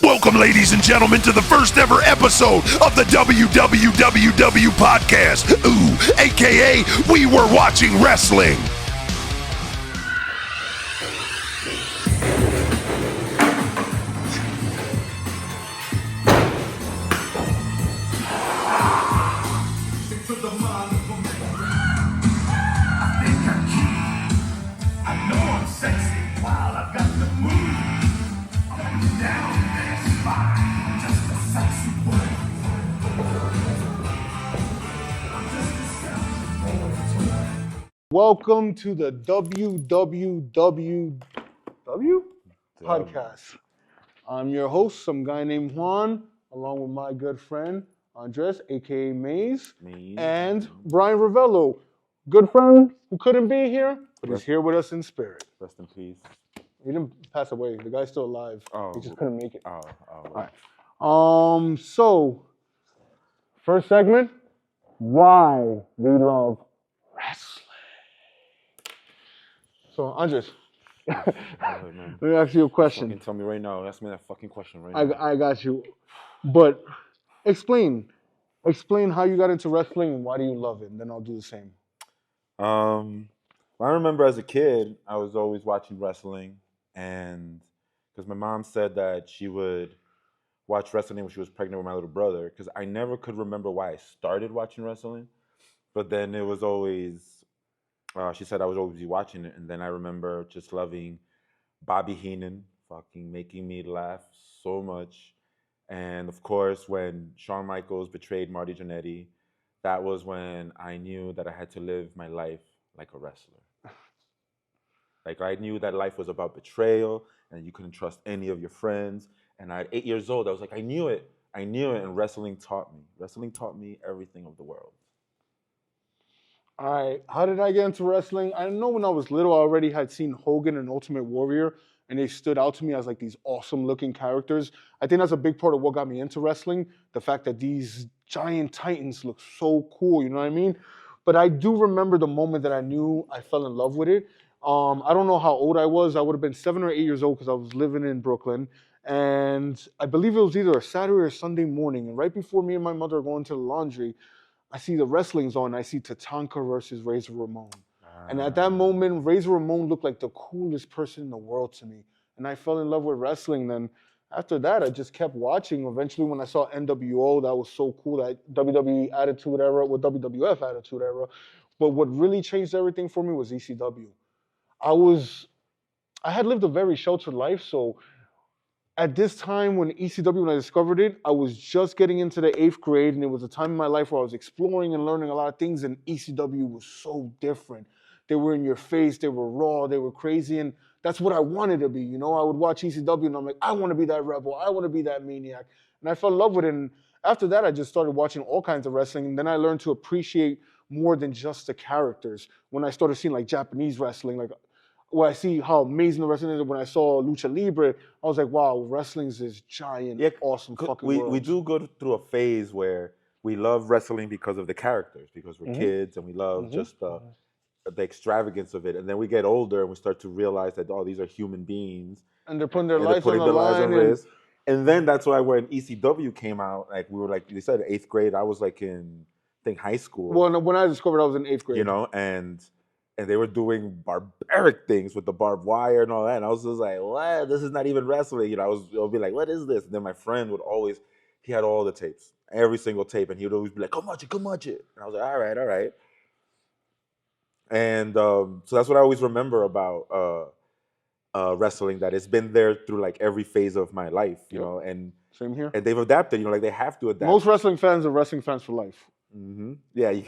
Welcome, ladies and gentlemen, to the first ever episode of the Www podcast. Ooh, aka We Were Watching Wrestling. Welcome to the Www podcast. I'm your host, some guy named Juan, along with my good friend Andres, aka Maze, and Brian Ravello, good friend who couldn't be here, but he's here with us in spirit. Rest in peace. He didn't pass away. The guy's still alive. He just couldn't make it. Right. All right. So, first segment, why we love wrestling. So, Andres, let me ask you a question. Fucking tell me right now. Ask me that fucking question right now. I got you. But explain how you got into wrestling and why do you love it, and then I'll do the same. I remember as a kid, I was always watching wrestling, and because my mom said that she would watch wrestling when she was pregnant with my little brother, because I never could remember why I started watching wrestling, but then it was always, she said I would always be watching it, and then I remember just loving Bobby Heenan, fucking making me laugh so much. And of course, when Shawn Michaels betrayed Marty Jannetty, that was when I knew that I had to live my life like a wrestler. Like I knew that life was about betrayal and you couldn't trust any of your friends. And at 8 years old, I was like, I knew it, and wrestling taught me. Wrestling taught me everything of the world. All right, how did I get into wrestling? I know when I was little, I already had seen Hogan and Ultimate Warrior, and they stood out to me as like these awesome looking characters. I think that's a big part of what got me into wrestling, the fact that these giant titans look so cool, you know what I mean? But I do remember the moment that I knew I fell in love with it. I don't know how old I was. I would have been 7 or 8 years old because I was living in Brooklyn. And I believe it was either a Saturday or Sunday morning. And right before me and my mother are going to the laundry, I see the wrestling's on. I see Tatanka versus Razor Ramon. And at that moment, Razor Ramon looked like the coolest person in the world to me. And I fell in love with wrestling. Then after that, I just kept watching. Eventually, when I saw NWO, that was so cool. That WWE Attitude Era, with WWF Attitude Era. But what really changed everything for me was ECW. I had lived a very sheltered life, so at this time when ECW, when I discovered it, I was just getting into the 8th grade, and it was a time in my life where I was exploring and learning a lot of things, and ECW was so different. They were in your face, they were raw, they were crazy, and that's what I wanted to be, you know? I would watch ECW, and I'm like, I want to be that rebel, I want to be that maniac, and I fell in love with it, and after that, I just started watching all kinds of wrestling, and then I learned to appreciate more than just the characters. When I started seeing like Japanese wrestling, like where I see how amazing the wrestling is. When I saw Lucha Libre, I was like, wow, wrestling's this giant, awesome fucking world. We do go through a phase where we love wrestling because of the characters, because we're kids and we love just the extravagance of it. And then we get older and we start to realize that, oh, these are human beings. And they're putting their lives on the line. And then that's why when ECW came out, like we were like, you said, 8th grade, I was like in, I think, high school. Well, when I discovered I was in 8th grade. You know, and they were doing barbaric things with the barbed wire and all that. And I was just like, what? This is not even wrestling. You know, I would be like, what is this? And then my friend would always, he had all the tapes, every single tape. And he would always be like, come watch it. And I was like, all right. And so that's what I always remember about wrestling, that it's been there through like every phase of my life, you know. And same here. And they've adapted, you know, like they have to adapt. Most wrestling fans are wrestling fans for life. Mm-hmm. Yeah.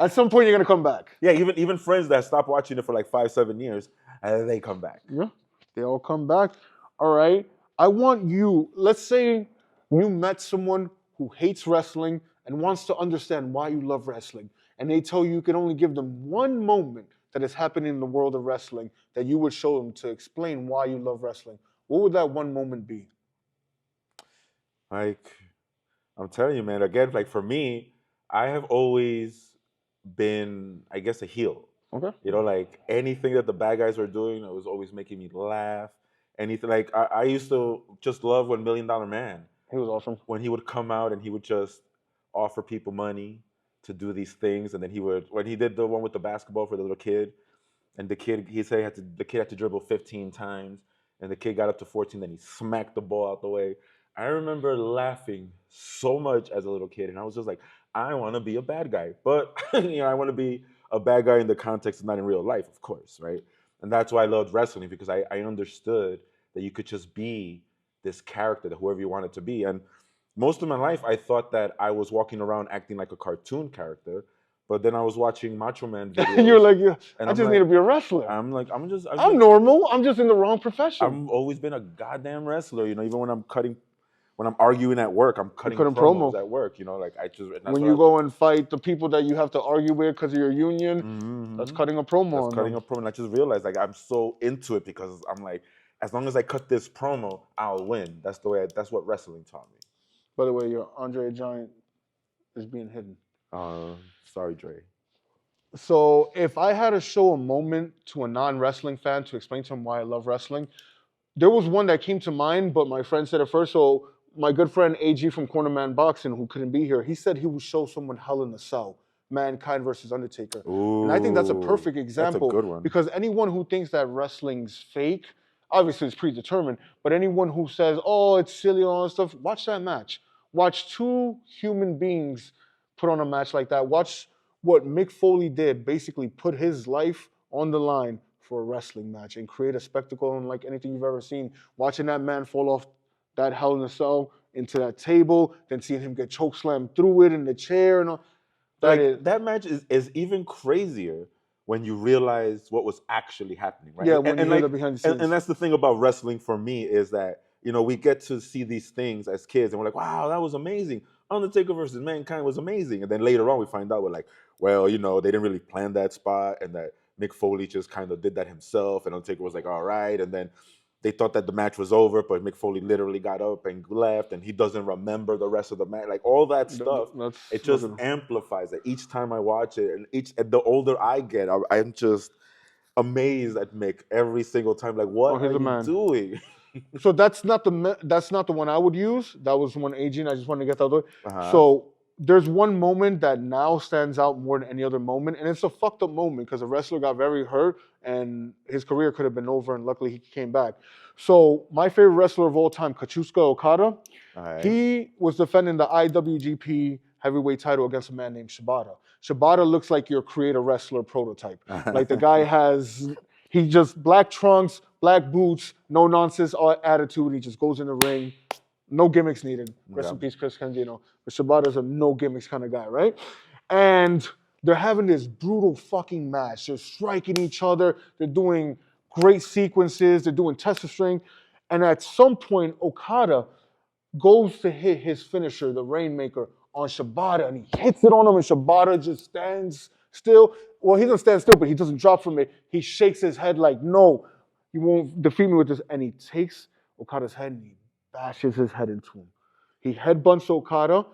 At some point, you're gonna come back. Yeah, even friends that stopped watching it for like 5-7 years, they come back. Yeah, they all come back. All right. I want you. Let's say you met someone who hates wrestling and wants to understand why you love wrestling, and they tell you can only give them one moment that has happened in the world of wrestling that you would show them to explain why you love wrestling. What would that one moment be? Like, I'm telling you, man. Again, like for me, I have always been, I guess, a heel. Okay. You know, like anything that the bad guys were doing, it was always making me laugh. anything. Like I used to just love when $1 Million Man, He was awesome. when he would come out and he would just offer people money to do these things, and then when he did the one with the basketball for the little kid, and he said the kid had to dribble 15 times, and the kid got up to 14, then he smacked the ball out the way. I remember laughing so much as a little kid, and I was just like, I want to be a bad guy, but I want to be a bad guy in the context of not in real life, of course, right? And that's why I loved wrestling, because I understood that you could just be this character, that whoever you wanted to be. And most of my life, I thought that I was walking around acting like a cartoon character, but then I was watching Macho Man videos. You're like, and I just need to be a wrestler. I'm normal. I'm just in the wrong profession. I've always been a goddamn wrestler, even when I'm arguing at work, I'm cutting promos at work, like when you go and fight the people that you have to argue with because of your union, that's cutting a promo. That's cutting a promo. And I just realized, like, I'm so into it because I'm like, as long as I cut this promo, I'll win. That's what wrestling taught me. By the way, your Andre the Giant is being hidden. Sorry, Dre. So if I had to show a moment to a non-wrestling fan to explain to him why I love wrestling, there was one that came to mind, but my friend said it first. So my good friend AG from Cornerman Boxing, who couldn't be here, he said he would show someone Hell in a Cell, Mankind versus Undertaker. Ooh, and I think that's a perfect example. That's a good one. Because anyone who thinks that wrestling's fake, obviously it's predetermined, but anyone who says, oh, it's silly and all that stuff, watch that match. Watch two human beings put on a match like that. Watch what Mick Foley did, basically put his life on the line for a wrestling match and create a spectacle unlike anything you've ever seen. Watching that man fall off that Hell in a Cell into that table, then seeing him get chokeslammed through it in the chair and all. That match is even crazier when you realize what was actually happening, right? Yeah, when you hear the behind the scenes. And that's the thing about wrestling for me, is that, we get to see these things as kids and we're like, wow, that was amazing. Undertaker versus Mankind was amazing. And then later on we find out, we're like, well, they didn't really plan that spot, and that Mick Foley just kind of did that himself, and Undertaker was like, all right. And then they thought that the match was over, but Mick Foley literally got up and left, and he doesn't remember the rest of the match. Like, all that stuff, it just amplifies it. Each time I watch it, and the older I get, I'm just amazed at Mick every single time. Like, what are you doing? So that's not the one I would use. That was one aging. I just wanted to get that out of the way. So there's one moment that now stands out more than any other moment, and it's a fucked up moment because the wrestler got very hurt and his career could have been over, and luckily he came back. So my favorite wrestler of all time, Kazuchika Okada, he was defending the IWGP heavyweight title against a man named Shibata. Shibata looks like your creator wrestler prototype. Like, the guy he just black trunks, black boots, no nonsense attitude. He just goes in the ring. No gimmicks needed. Rest in peace, Chris Candido. But Shibata's a no gimmicks kind of guy, right? And they're having this brutal fucking match. They're striking each other. They're doing great sequences. They're doing test of strength. And at some point, Okada goes to hit his finisher, the Rainmaker, on Shibata, and he hits it on him, and Shibata just stands still. Well, he doesn't stand still, but he doesn't drop from it. He shakes his head like, no, you won't defeat me with this. And he takes Okada's head and he bashes his head into him. He headbutts Okada.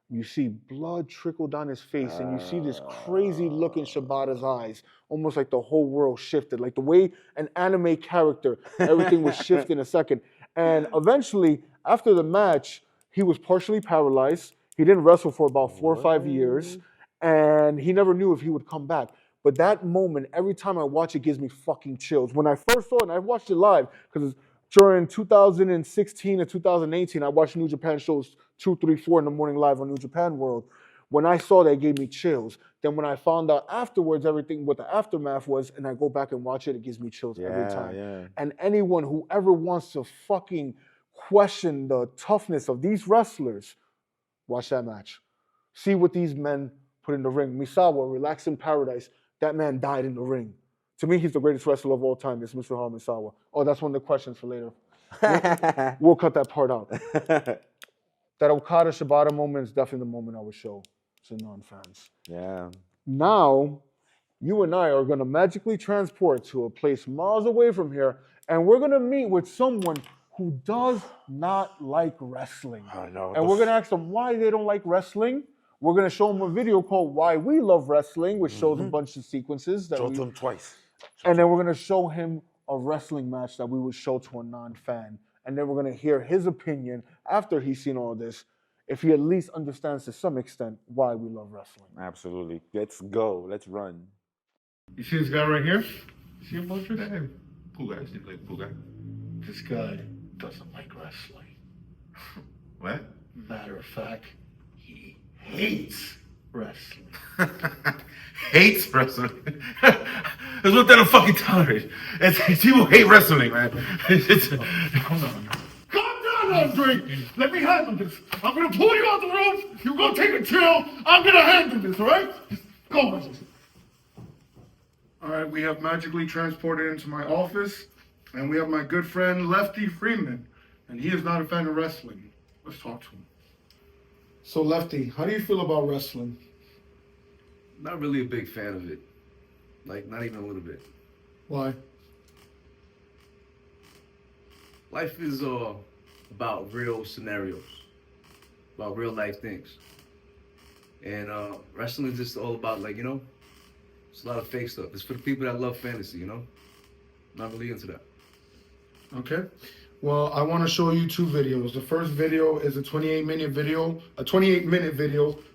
You see blood trickle down his face, and you see this crazy look in Shibata's eyes, almost like the whole world shifted, like the way an anime character, everything was shifted in a second. And eventually, after the match, he was partially paralyzed. He didn't wrestle for about 4 or 5 years, and he never knew if he would come back. But that moment, every time I watch it, gives me fucking chills. When I first saw it, and I watched it live, because during 2016 and 2018, I watched New Japan shows 2, 3, 4 in the morning live on New Japan World. When I saw that, it gave me chills. Then when I found out afterwards everything, what the aftermath was, and I go back and watch it, it gives me chills every time. Yeah. And anyone who ever wants to fucking question the toughness of these wrestlers, watch that match. See what these men put in the ring. Misawa, Relax in Paradise, that man died in the ring. To me, he's the greatest wrestler of all time. It's Mr. Misawa. Oh, that's one of the questions for later. We'll cut that part out. That Okada Shibata moment is definitely the moment I would show to non-fans. Yeah. Now, you and I are going to magically transport to a place miles away from here, and we're going to meet with someone who does not like wrestling. I know. And we're going to ask them why they don't like wrestling. We're going to show them a video called Why We Love Wrestling, which shows a bunch of sequences. Show it to him twice. And then we're going to show him a wrestling match that we would show to a non-fan. And then we're going to hear his opinion after he's seen all this, if he at least understands to some extent why we love wrestling. Absolutely. Let's go. Let's run. You see this guy right here? See him, Vulture? Hey, pool guy. Seems like a pool guy. This guy doesn't like wrestling. What? Matter of fact, he hates wrestling. Hates wrestling? That's what they don't fucking tolerate. It's people hate wrestling, man. Hold on. Calm down, Andre. Let me handle this. I'm gonna pull you out the room. You're gonna take a chill. I'm gonna handle this, all right? Go, Wesley. All right, we have magically transported into my office, and we have my good friend Lefty Freeman, and he is not a fan of wrestling. Let's talk to him. So, Lefty, how do you feel about wrestling? Not really a big fan of it. Like, not even a little bit. Why? Life is about real scenarios, about real life things. And wrestling is just all about, like, you know, it's a lot of fake stuff. It's for the people that love fantasy, you know? Not really into that. Okay. Well, I want to show you two videos. The first video is a 28-minute video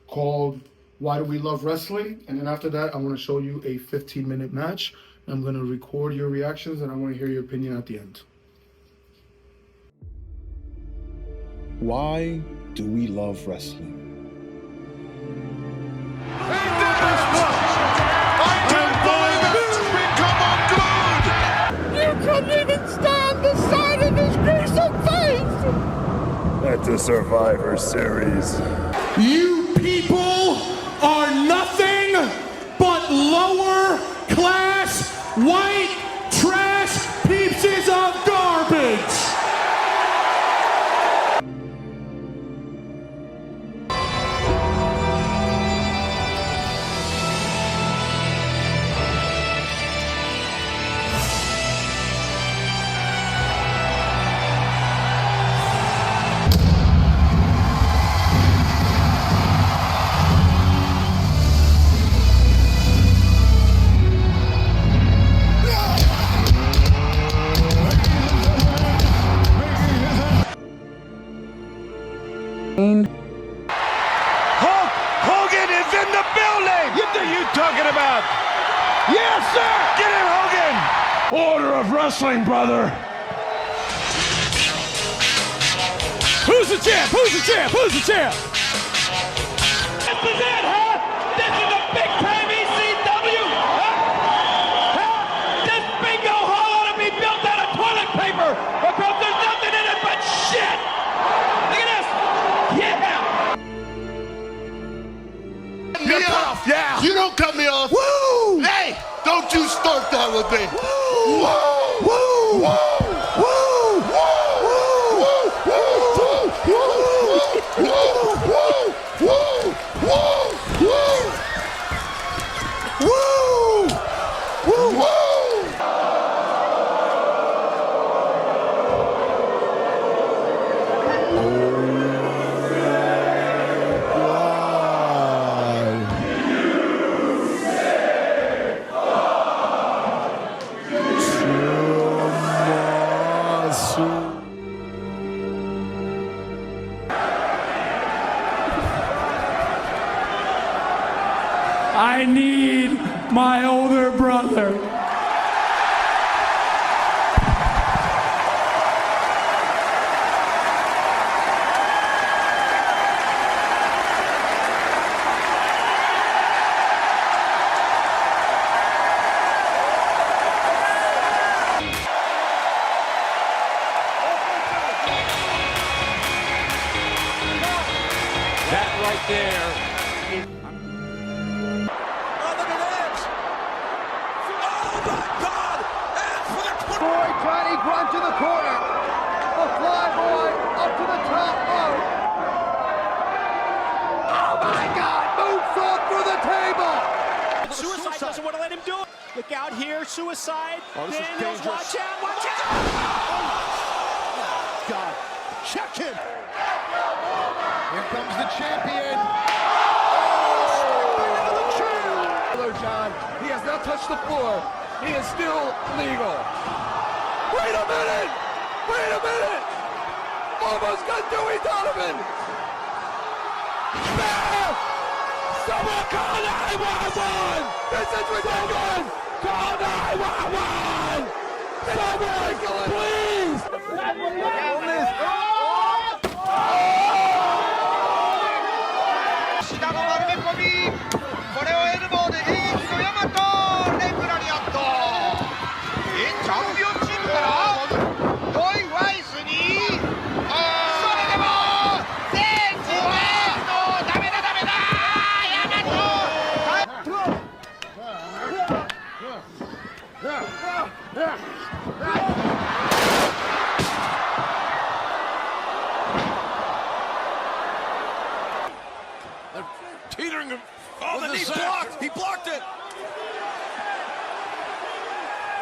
called Why Do We Love Wrestling? And then after that, I want to show you a 15-minute match. I'm going to record your reactions, and I want to hear your opinion at the end. Why do we love wrestling? Couldn't even stand the sight of his gruesome face! That's a Survivor Series. You people are nothing but lower class, white trash pieces of garbage! Hulk Hogan is in the building! What are you talking about? Yes, sir! Get in, Hogan! Order of wrestling, brother! Who's the champ? Who's the champ? Who's the champ? This is it, huh? This is a big-time ECW! Huh? This bingo hall ought to be built out of toilet paper because there's nothing in it but shit! Look at this! Yeah! Yeah! You don't cut me off. Woo! Hey, don't you start that with me. Woo! Whoa! Woo! Whoa! Woo! I need my older brother. That right there. Boy, Johnny Grunt to the corner. The fly boy up to the top rope. Oh my God! Moonsault through the table. Suicide doesn't want to let him do it. Look out here, Suicide. Daniels, watch out, watch out! Oh God! Check him. Here comes the champion. Hello, John. He has not touched the floor. He is still legal. Wait a minute! Wait a minute! Almost got Dewey Donovan! Bam! Someone call 911! This is ridiculous! Call 911! Someone, please! Teetering him. Oh, the knee's blocked. He blocked it.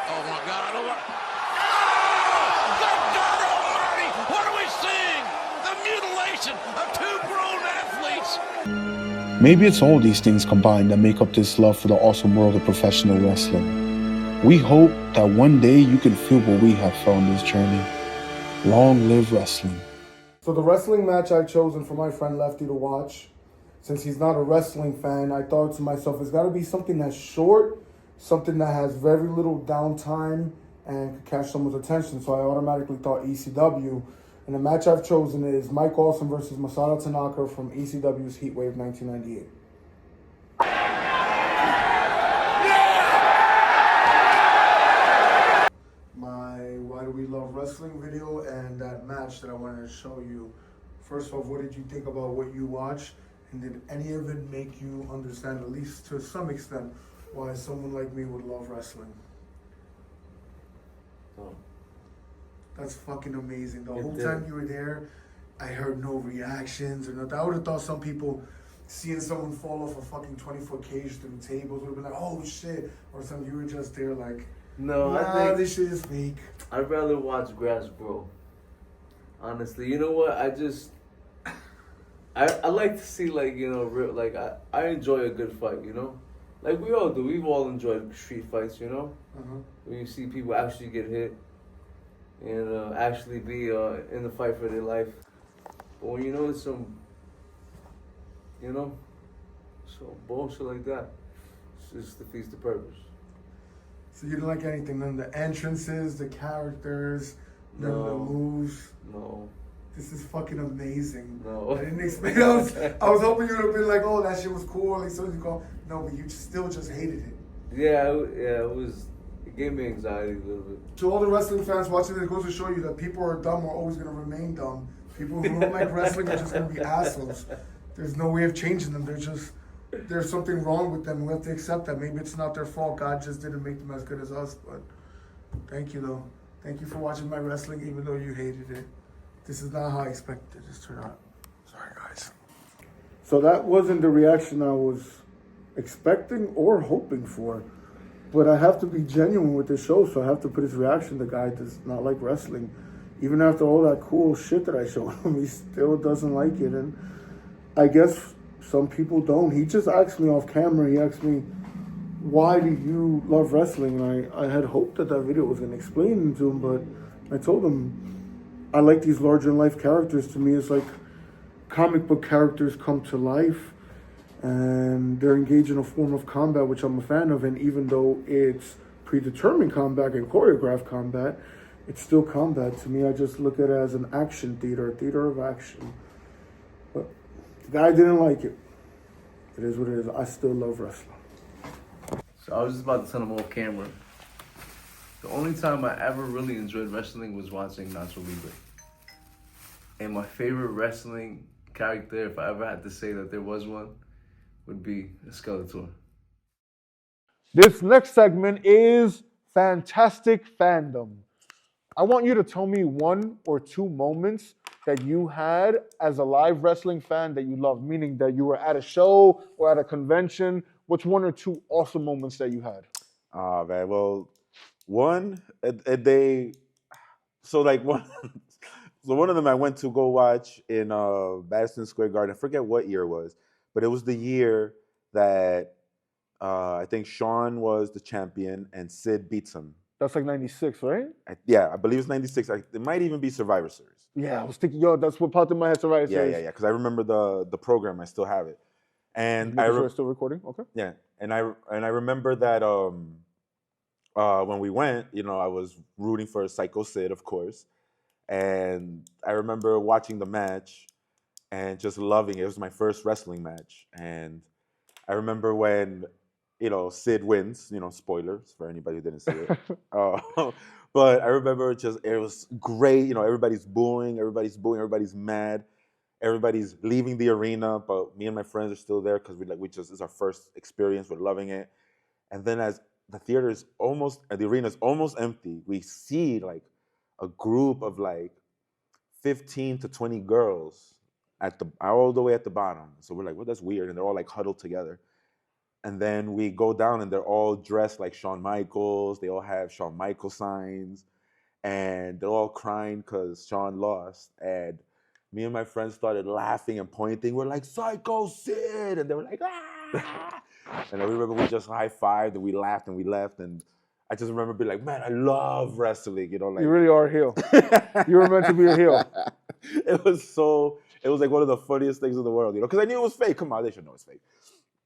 Oh, my God. I don't want... Oh! Good God almighty! What are we seeing? The mutilation of two grown athletes. Maybe it's all these things combined that make up this love for the awesome world of professional wrestling. We hope that one day you can feel what we have felt on this journey. Long live wrestling. So the wrestling match I've chosen for my friend Lefty to watch, since he's not a wrestling fan, I thought to myself, it's got to be something that's short, something that has very little downtime and could catch someone's attention. So I automatically thought ECW. And the match I've chosen is Mike Awesome versus Masato Tanaka from ECW's Heatwave 1998. My Why Do We Love Wrestling video and that match that I wanted to show you. First off, what did you think about what you watched? And did any of it make you understand, at least to some extent, why someone like me would love wrestling? Oh. That's fucking amazing. The whole did. time you were there, I heard no reactions or nothing. I would have thought some people seeing someone fall off a fucking 20-foot cage through the tables would have been like, oh shit, or something. You were just there like, No, nah, I think this shit is fake. I'd rather watch grass grow. Honestly, you know what? I like to see, like, you know, real, like, I enjoy a good fight, you know? Like we all do. We've all enjoyed street fights, you know? When you see people actually get hit and actually be in the fight for their life. But when you notice some, you know, some bullshit like that, it just defeats the purpose. So you didn't like anything? None of the entrances, the characters, none of the moves? No. This is fucking amazing. No. I didn't expect. I was hoping you would have been like, "Oh, that shit was cool." Like, so you go, no, but you still just hated it. Yeah, it was. It gave me anxiety a little bit. To all the wrestling fans watching, it goes to show you that people are dumb are always gonna remain dumb. People who don't like wrestling are just gonna be assholes. There's no way of changing them. There's something wrong with them. We have to accept that. Maybe it's not their fault. God just didn't make them as good as us. But thank you though. Thank you for watching my wrestling, even though you hated it. This is not how I expected this to turn out. Sorry, guys. So that wasn't the reaction I was expecting or hoping for. But I have to be genuine with this show, so I have to put his reaction. The guy does not like wrestling. Even after all that cool shit that I showed him, he still doesn't like it. And I guess some people don't. He just asked me off camera, he asked me, why do you love wrestling? And I had hoped that video was going to explain it to him, but I told him, I like these larger-than-life characters. To me, it's like comic book characters come to life, and they're engaged in a form of combat, which I'm a fan of. And even though it's predetermined combat and choreographed combat, it's still combat. To me, I just look at it as an action theater, a theater of action. But the guy didn't like it. It is what it is. I still love wrestling. So I was just about to tell him off camera. The only time I ever really enjoyed wrestling was watching Nacho Libre. And my favorite wrestling character, if I ever had to say that there was one, would be Skeletor. This next segment is Fantastic Fandom. I want you to tell me one or two moments that you had as a live wrestling fan that you loved, meaning that you were at a show or at a convention. What's one or two awesome moments that you had? Oh, man. Well, one, so one of them I went to go watch in Madison Square Garden. I forget what year it was, but it was the year that I think Shawn was the champion and Sid beats him. That's like 96, right? Yeah, I believe it's 96. It might even be Survivor Series. Yeah, I was thinking, that's what popped in my head, Survivor Series. Yeah. Because I remember the program. I still have it. And Making sure it's still recording. Okay. Yeah, and I remember that when we went, I was rooting for Psycho Sid, of course, and I remember watching the match and just loving it. It was my first wrestling match, and I remember when Sid wins. Spoilers for anybody who didn't see it. But I remember it was great. Everybody's booing, everybody's mad. Everybody's leaving the arena, but me and my friends are still there because it's our first experience. We're loving it. And then as the arena is almost empty, we see like a group of like 15 to 20 girls all the way at the bottom. So we're like, well, that's weird. And they're all like huddled together. And then we go down and they're all dressed like Shawn Michaels. They all have Shawn Michaels signs. And they're all crying because Shawn lost. And me and my friends started laughing and pointing. We're like, Psycho Sid! And they were like, ah! And I remember we just high-fived and we laughed and we left. And I just remember being like, man, I love wrestling. You really are a heel. You were meant to be a heel. It was like one of the funniest things in the world, because I knew it was fake. Come on, they should know it's fake.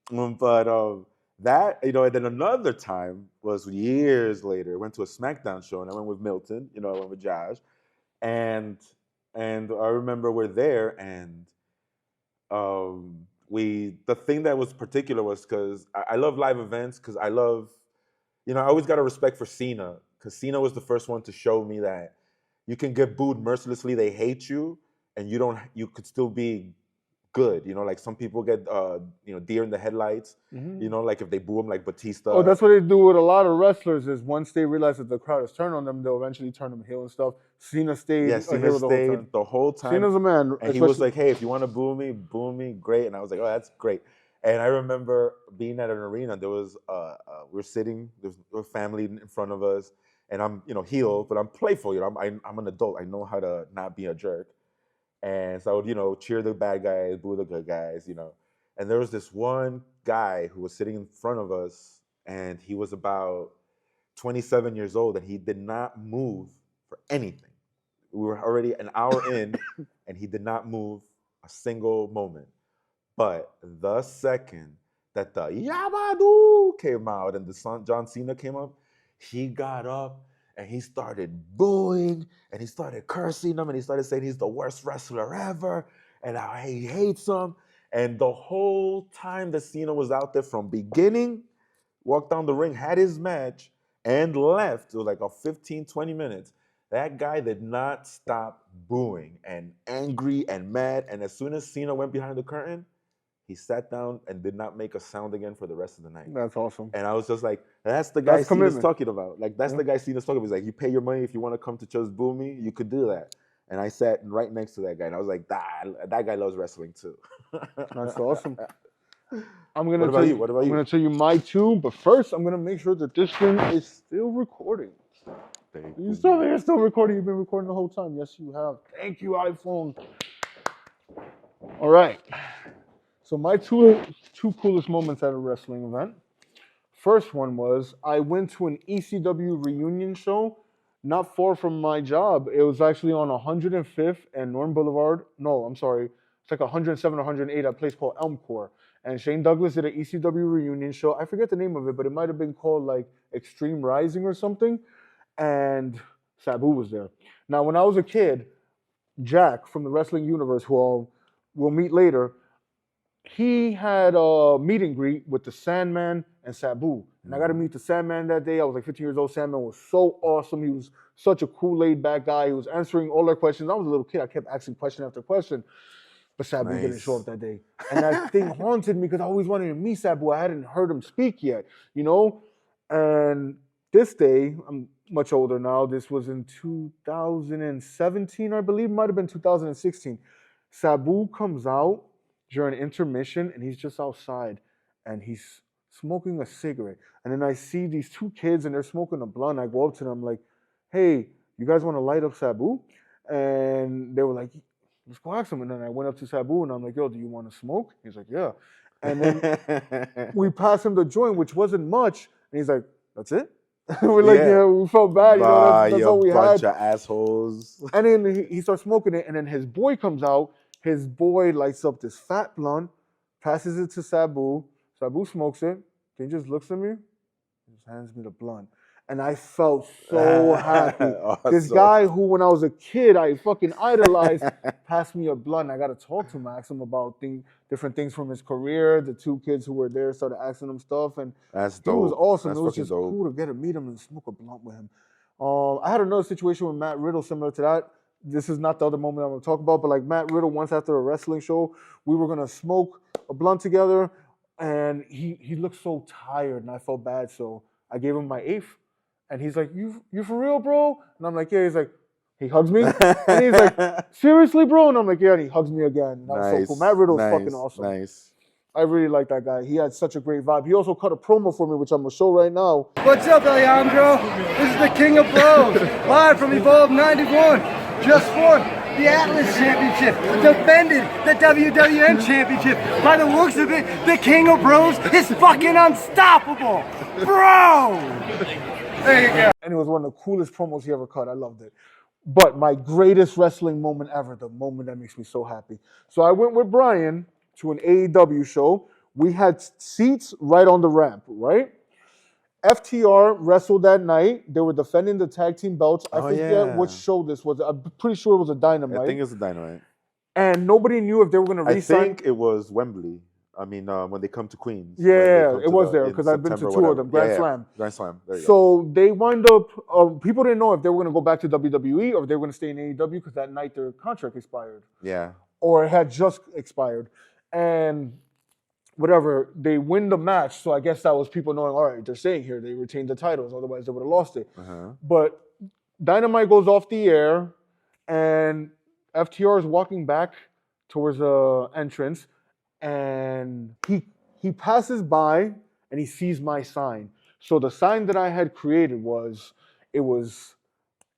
But that, and then another time was years later. I went to a SmackDown show and I went with Milton, I went with Josh. And I remember we're there, and the thing that was particular was because I love live events, because I love, I always got a respect for Cena, because Cena was the first one to show me that you can get booed mercilessly, they hate you, and you could still be good. Like some people get deer in the headlights. Mm-hmm. Like if they boo them like Batista. Oh, that's what they do with a lot of wrestlers. Is once they realize that the crowd has turned on them, they'll eventually turn them heel and stuff. Cena stayed. Yeah, Cena stayed the whole time. Cena's a man, and he was like, "Hey, if you want to boo me, great." And I was like, "Oh, that's great." And I remember being at an arena. There was we're sitting. There's a family in front of us, and I'm heel, but I'm playful. I'm an adult. I know how to not be a jerk. And so I would, cheer the bad guys, boo the good guys, And there was this one guy who was sitting in front of us, and he was about 27 years old, and he did not move for anything. We were already an hour in, and he did not move a single moment. But the second that the Yabadoo came out and the John Cena came up, he got up, and he started booing, and he started cursing him, and he started saying he's the worst wrestler ever, and how he hates him. And the whole time that Cena was out there from beginning, walked down the ring, had his match, and left. It was like 15, 20 minutes. That guy did not stop booing and angry and mad. And as soon as Cena went behind the curtain, he sat down and did not make a sound again for the rest of the night. That's awesome. And I was just like, that's the guy Cena's talking about. Like, that's the guy Cena's talking about. He's like, you pay your money if you want to come to just boo me, you could do that. And I sat right next to that guy, and I was like, that guy loves wrestling too. That's awesome. What about you? I'm going to tell you my two, but first I'm going to make sure that this thing is still recording. You're still recording. You've been recording the whole time. Yes, you have. Thank you, iPhone. All right. So my two coolest moments at a wrestling event. First one was I went to an ECW reunion show not far from my job. It was actually on 105th and Norton Boulevard. No, I'm sorry. It's like 107 or 108 at a place called Elmcore. And Shane Douglas did an ECW reunion show. I forget the name of it, but it might have been called like Extreme Rising or something. And Sabu was there. Now, when I was a kid, Jack from the Wrestling Universe, who we'll meet later, he had a meet and greet with the Sandman and Sabu. And I got to meet the Sandman that day. I was like 15 years old. Sandman was so awesome. He was such a cool, laid-back guy. He was answering all their questions. I was a little kid. I kept asking question after question. But Sabu didn't show up that day. And that thing haunted me because I always wanted to meet Sabu. I hadn't heard him speak yet, And this day, I'm much older now. This was in 2017, I believe. It might have been 2016. Sabu comes out during intermission, and he's just outside, and he's smoking a cigarette. And then I see these two kids, and they're smoking a blunt. I go up to them like, hey, you guys want to light up Sabu? And they were like, let's go ask him. And then I went up to Sabu, and I'm like, yo, do you want to smoke? He's like, yeah. And then we passed him the joint, which wasn't much. And he's like, that's it? We're like, yeah, we felt bad. That's all we bunch had. of assholes. And then he starts smoking it, and then his boy comes out. His boy lights up this fat blunt, passes it to Sabu. Sabu smokes it. He just looks at me, just hands me the blunt. And I felt so happy. Awesome. This guy who, when I was a kid, I fucking idolized, passed me a blunt. I got to talk to him, ask him about different things from his career. The two kids who were there started asking him stuff. And That's he dope. was awesome. That's it was just dope. cool to get to meet him and smoke a blunt with him. I had another situation with Matt Riddle similar to that. This is not the other moment I'm going to talk about, but like Matt Riddle, once after a wrestling show, we were going to smoke a blunt together, and he looked so tired, and I felt bad, so I gave him my eighth. And he's like, you for real, bro? And I'm like, yeah. He's like, he hugs me. And he's like, seriously, bro? And I'm like, yeah. And he hugs me again. And that was so cool. Matt Riddle's fucking awesome. Nice. I really like that guy. He had such a great vibe. He also cut a promo for me, which I'm going to show right now. What's up, Alejandro? This is the King of Blows, live from Evolve 91. Just won the Atlas Championship, defended the WWN Championship. By the looks of it, the King of Bros is fucking unstoppable. Bro! There you go. And it was one of the coolest promos he ever cut. I loved it. But my greatest wrestling moment ever, the moment that makes me so happy. So I went with Brian to an AEW show. We had seats right on the ramp, right? FTR wrestled that night. They were defending the tag team belts. I forget which show this was. I'm pretty sure it was a Dynamite. I think it's a Dynamite. And nobody knew if they were going to re-sign. I think it was Wembley. I mean, when they come to Queens. Yeah, it was there because I've been to two of them. Grand Slam. Grand Slam. There you go. So they wind up, people didn't know if they were going to go back to WWE or if they were going to stay in AEW because that night their contract expired. Yeah. Or it had just expired. And whatever, they win the match. So I guess that was people knowing, all right, they're staying here. They retained the titles. Otherwise, they would have lost it. But Dynamite goes off the air and FTR is walking back towards the entrance. And he passes by and he sees my sign. So the sign that I had created was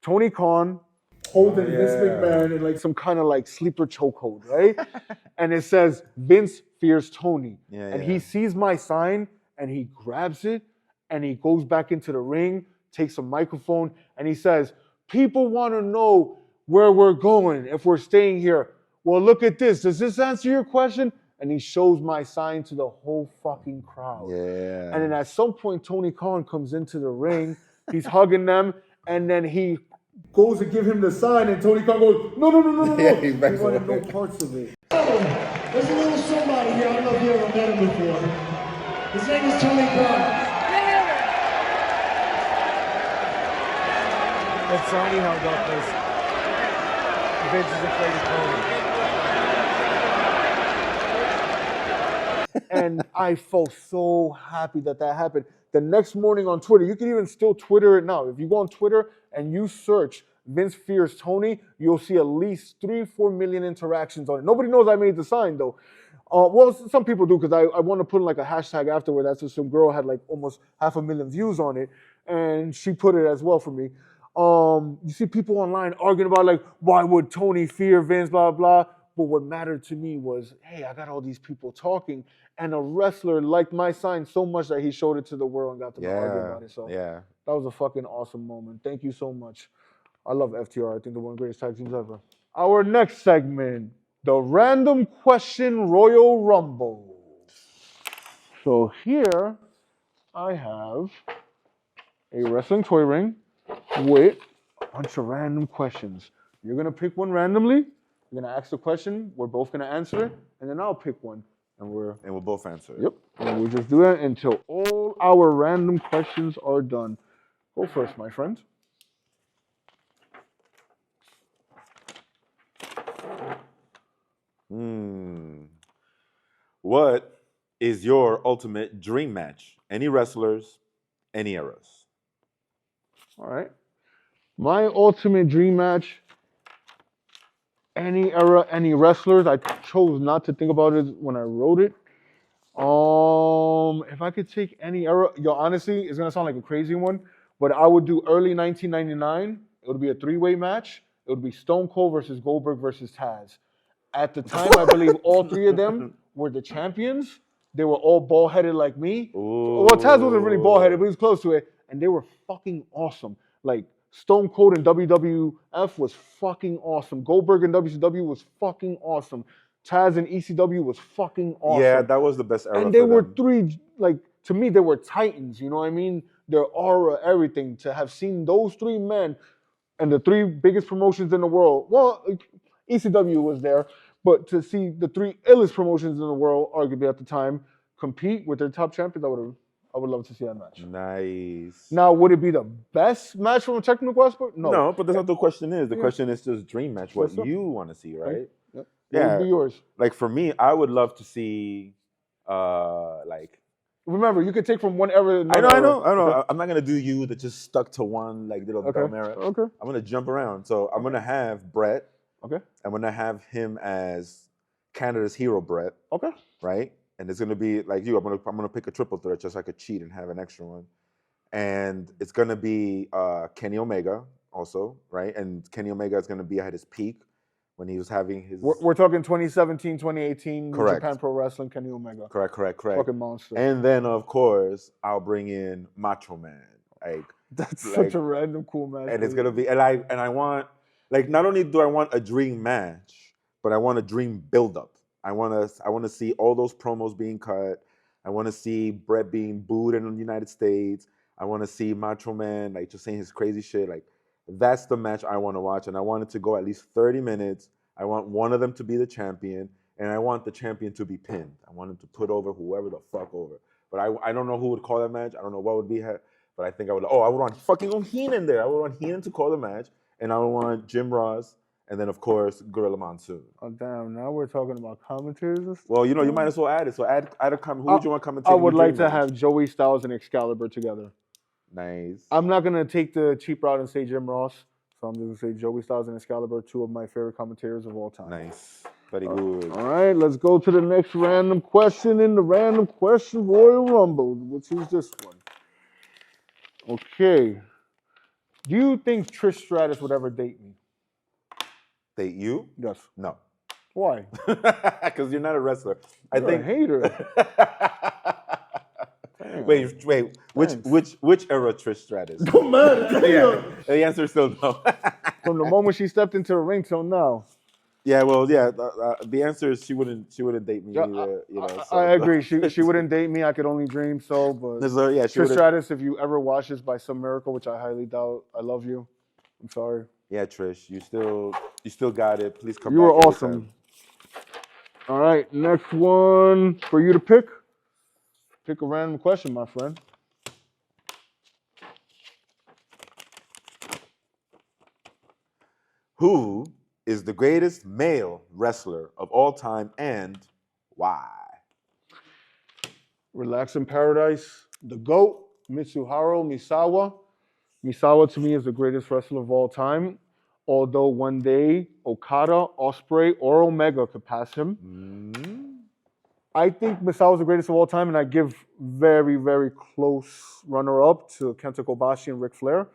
Tony Khan holding Vince McMahon in like some kind of like sleeper chokehold, right? And it says Vince fears Tony. And he sees my sign and he grabs it and he goes back into the ring, takes a microphone, and he says, people want to know where we're going if we're staying here. Well, look at this. Does this answer your question? And he shows my sign to the whole fucking crowd. Yeah. And then at some point, Tony Khan comes into the ring. He's hugging them. And then he goes to give him the sign. And Tony Khan goes, no. Yeah, he wanted no parts of it. There's a little somebody here. I don't know if you ever met him before. His name is Tony Khan. That's Tony held up this. Vince is afraid of Tony. And I felt so happy that happened. The next morning on Twitter, you can even still Twitter it now. If you go on Twitter and you search Vince fears Tony, you'll see at least 3-4 million interactions on it. Nobody knows I made the sign though. Well, some people do because I want to put in like a hashtag afterward. That's what some girl had like almost 500,000 views on it, and she put it as well for me. You see people online arguing about like, why would Tony fear Vince, blah, blah. But what mattered to me was, hey, I got all these people talking, and a wrestler liked my sign so much that he showed it to the world and got them to argue about it. So that was a fucking awesome moment. Thank you so much. I love FTR. I think they're one of the greatest tag teams ever. Our next segment, the Random Question Royal Rumble. So here I have a wrestling toy ring with a bunch of random questions. You're going to pick one randomly. You're going to ask the question. We're both going to answer it. And then I'll pick one. And we'll both answer it. Yep. And we'll just do that until all our random questions are done. Go first, my friend. What is your ultimate dream match? Any wrestlers, any eras? All right. My ultimate dream match, any era, any wrestlers. I chose not to think about it when I wrote it. If I could take any era, honestly, it's gonna sound like a crazy one, but I would do early 1999. It would be a 3-way match. It would be Stone Cold versus Goldberg versus Taz. At the time, I believe all three of them were the champions. They were all bald-headed like me. Well, Taz wasn't really bald-headed, but he was close to it. and they were fucking awesome. Like Stone Cold in WWF was fucking awesome. Goldberg in WCW was fucking awesome. Taz in ECW was fucking awesome. Yeah, that was the best era. And they for were them. three, like, to me, they were titans, you know what I mean? Their aura, everything. To have seen those three men and the three biggest promotions in the world, well, ECW was there, but to see the three illest promotions in the world, arguably at the time, compete with their top champions, I would love to see that match. Nice. Now, would it be the best match from a technical aspect? No. No, but that's not the question is. The Yeah. question is just dream match, what That's it. you want to see, right? What Yeah. would be yours? Like for me, I would love to see like Remember, you could take from one era to I another. know. Okay. I'm not gonna do you that just stuck to one like little Okay. Belmera. Okay. I'm gonna jump around. So I'm gonna have Brett. Okay. I'm gonna have him as Canada's hero, Brett. Okay. Right? And it's gonna be like you. I'm gonna pick a triple threat just so I could cheat and have an extra one. And it's gonna be Kenny Omega also, right? And Kenny Omega is gonna be at his peak when he was having his. We're talking 2017, 2018, New Correct. Japan Pro Wrestling, Kenny Omega. Correct. Fucking monster. And then of course I'll bring in Macho Man. Like That's like, such a random cool match. and it's gonna be and I want like not only do I want a dream match, but I want a dream build-up. I wanna see all those promos being cut. I wanna see Brett being booed in the United States. I wanna see Macho Man like just saying his crazy shit. Like that's the match I wanna watch, and I want it to go at least 30 minutes. I want one of them to be the champion, and I want the champion to be pinned. I want him to put over whoever the fuck over. But I don't know who would call that match. I don't know what would be. But I think I would. Oh, I would want fucking Heenan there. I would want Heenan to call the match, and I would want Jim Ross, and then of course Gorilla Monsoon. Oh damn! Now we're talking about commentators and stuff. Well, you know, you might as well add it. So add a comment. Who would you want commentating? I would your like dream to match? have Joey Styles and Excalibur together. Nice. I'm not gonna take the cheap route and say Jim Ross, so I'm just gonna say Joey Styles and Excalibur, two of my favorite commentators of all time. Nice. Very good. All right, let's go to the next random question in the random question Royal Rumble, which is this one. Okay. Do you think Trish Stratus would ever date me? Date you? Yes. No. Why? Because you're not a wrestler. I You're think. a hater. Damn. Wait. Which era Trish Stratus? Don't matter. Yeah. The answer is still no. From the moment she stepped into the ring till now. Yeah, well, yeah. The answer is she wouldn't date me either. You know, so. I agree. She wouldn't date me. I could only dream so. But So, yeah, she Trish wouldn't- Stratus, if you ever watch this by some miracle, which I highly doubt, I love you. I'm sorry. Yeah, Trish, you still got it. Please come You back. were anytime. awesome. All right, next one for you to pick. Pick a random question, my friend. Who is the greatest male wrestler of all time and why? Relax in Paradise, the GOAT, Mitsuharu Misawa. Misawa to me is the greatest wrestler of all time. Although one day Okada, Ospreay, or Omega could pass him. I think Misawa is the greatest of all time, and I give very, very close runner-up to Kenta Kobashi and Ric Flair.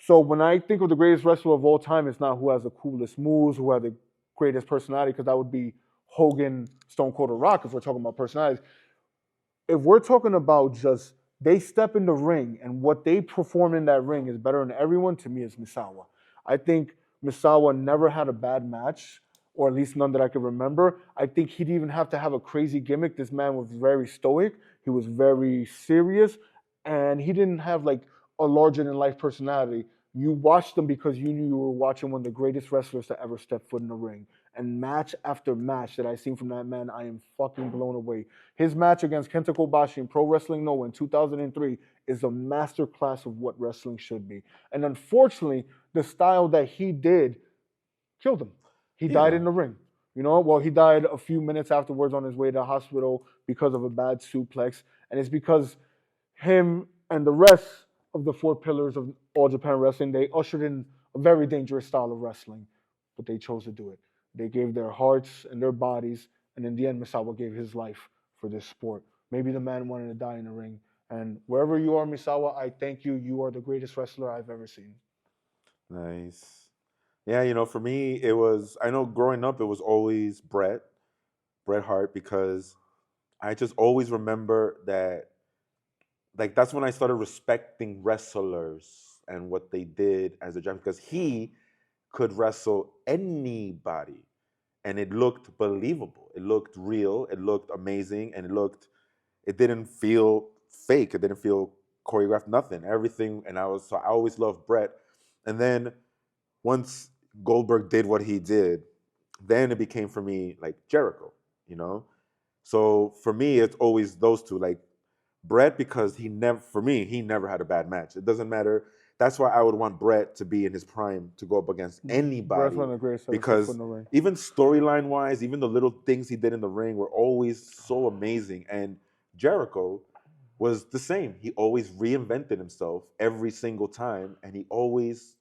So when I think of the greatest wrestler of all time, it's not who has the coolest moves, who has the greatest personality, because that would be Hogan, Stone Cold, or Rock if we're talking about personalities. If we're talking about just they step in the ring and what they perform in that ring is better than everyone, to me, is Misawa. I think Misawa never had a bad match, or at least none that I can remember. I think he'd even have to have a crazy gimmick. This man was very stoic. He was very serious, and he didn't have like a larger-than-life personality. You watched him because you knew you were watching one of the greatest wrestlers to ever step foot in the ring. And match after match that I've seen from that man, I am fucking blown away. His match against Kenta Kobashi in Pro Wrestling Noah in 2003 is a masterclass of what wrestling should be. And unfortunately, the style that he did killed him. He died in the ring. You know, well, he died a few minutes afterwards on his way to the hospital because of a bad suplex. And it's because him and the rest of the four pillars of All Japan Wrestling, they ushered in a very dangerous style of wrestling, but they chose to do it. They gave their hearts and their bodies, and in the end, Misawa gave his life for this sport. Maybe the man wanted to die in the ring. And wherever you are, Misawa, I thank you. You are the greatest wrestler I've ever seen. Nice. Yeah, you know, for me, I know growing up, it was always Bret Hart, because I just always remember that like that's when I started respecting wrestlers and what they did as a champion, because he could wrestle anybody and it looked believable. It looked real, it looked amazing, and it didn't feel fake, it didn't feel choreographed, nothing. Everything, and I always loved Brett. And then once Goldberg did what he did, then it became for me like Jericho, you know? So for me, it's always those two, like Brett, because he never had a bad match. It doesn't matter. That's why I would want Brett to be in his prime to go up against anybody. Brett's one of the greatest ever Because put in the ring. even storyline wise, even the little things he did in the ring were always so amazing. And Jericho was the same. He always reinvented himself every single time, and he always.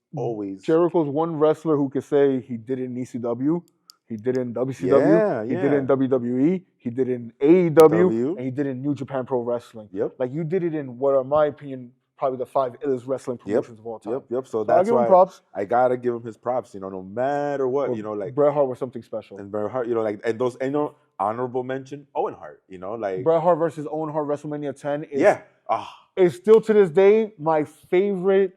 Jericho's one wrestler who could say he did it in ECW, he did it in WCW, he did it in WWE, he did it in AEW, and he did it in New Japan Pro Wrestling. Yep. Like you did it in what are, in my opinion, probably the 5 illest wrestling promotions of all time. Yep. So I that's give him why props. I gotta give him his props. You know, no matter what. Well, You know, like Bret Hart was something special. And Bret Hart. You know, like and those. And, you know, honorable mention Owen Hart. You know, like Bret Hart versus Owen Hart WrestleMania 10 is is still to this day my favorite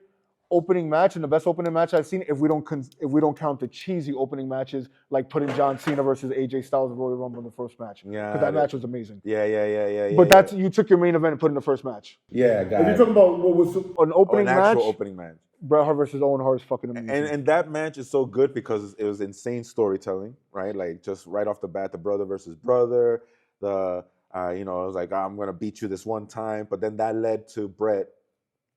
opening match and the best opening match I've seen. If we don't count the cheesy opening matches like putting John Cena versus AJ Styles in Royal Rumble in the first match, because that match was amazing. Yeah. But that's you took your main event and put in the first match. Yeah, If you're talking about what was an opening an match, actual opening match. Bret Hart versus Owen Hart is fucking amazing. And that match is so good because it was insane storytelling, right? Like just right off the bat, the brother versus brother. The you know, it was like I'm gonna beat you this one time, but then that led to Bret,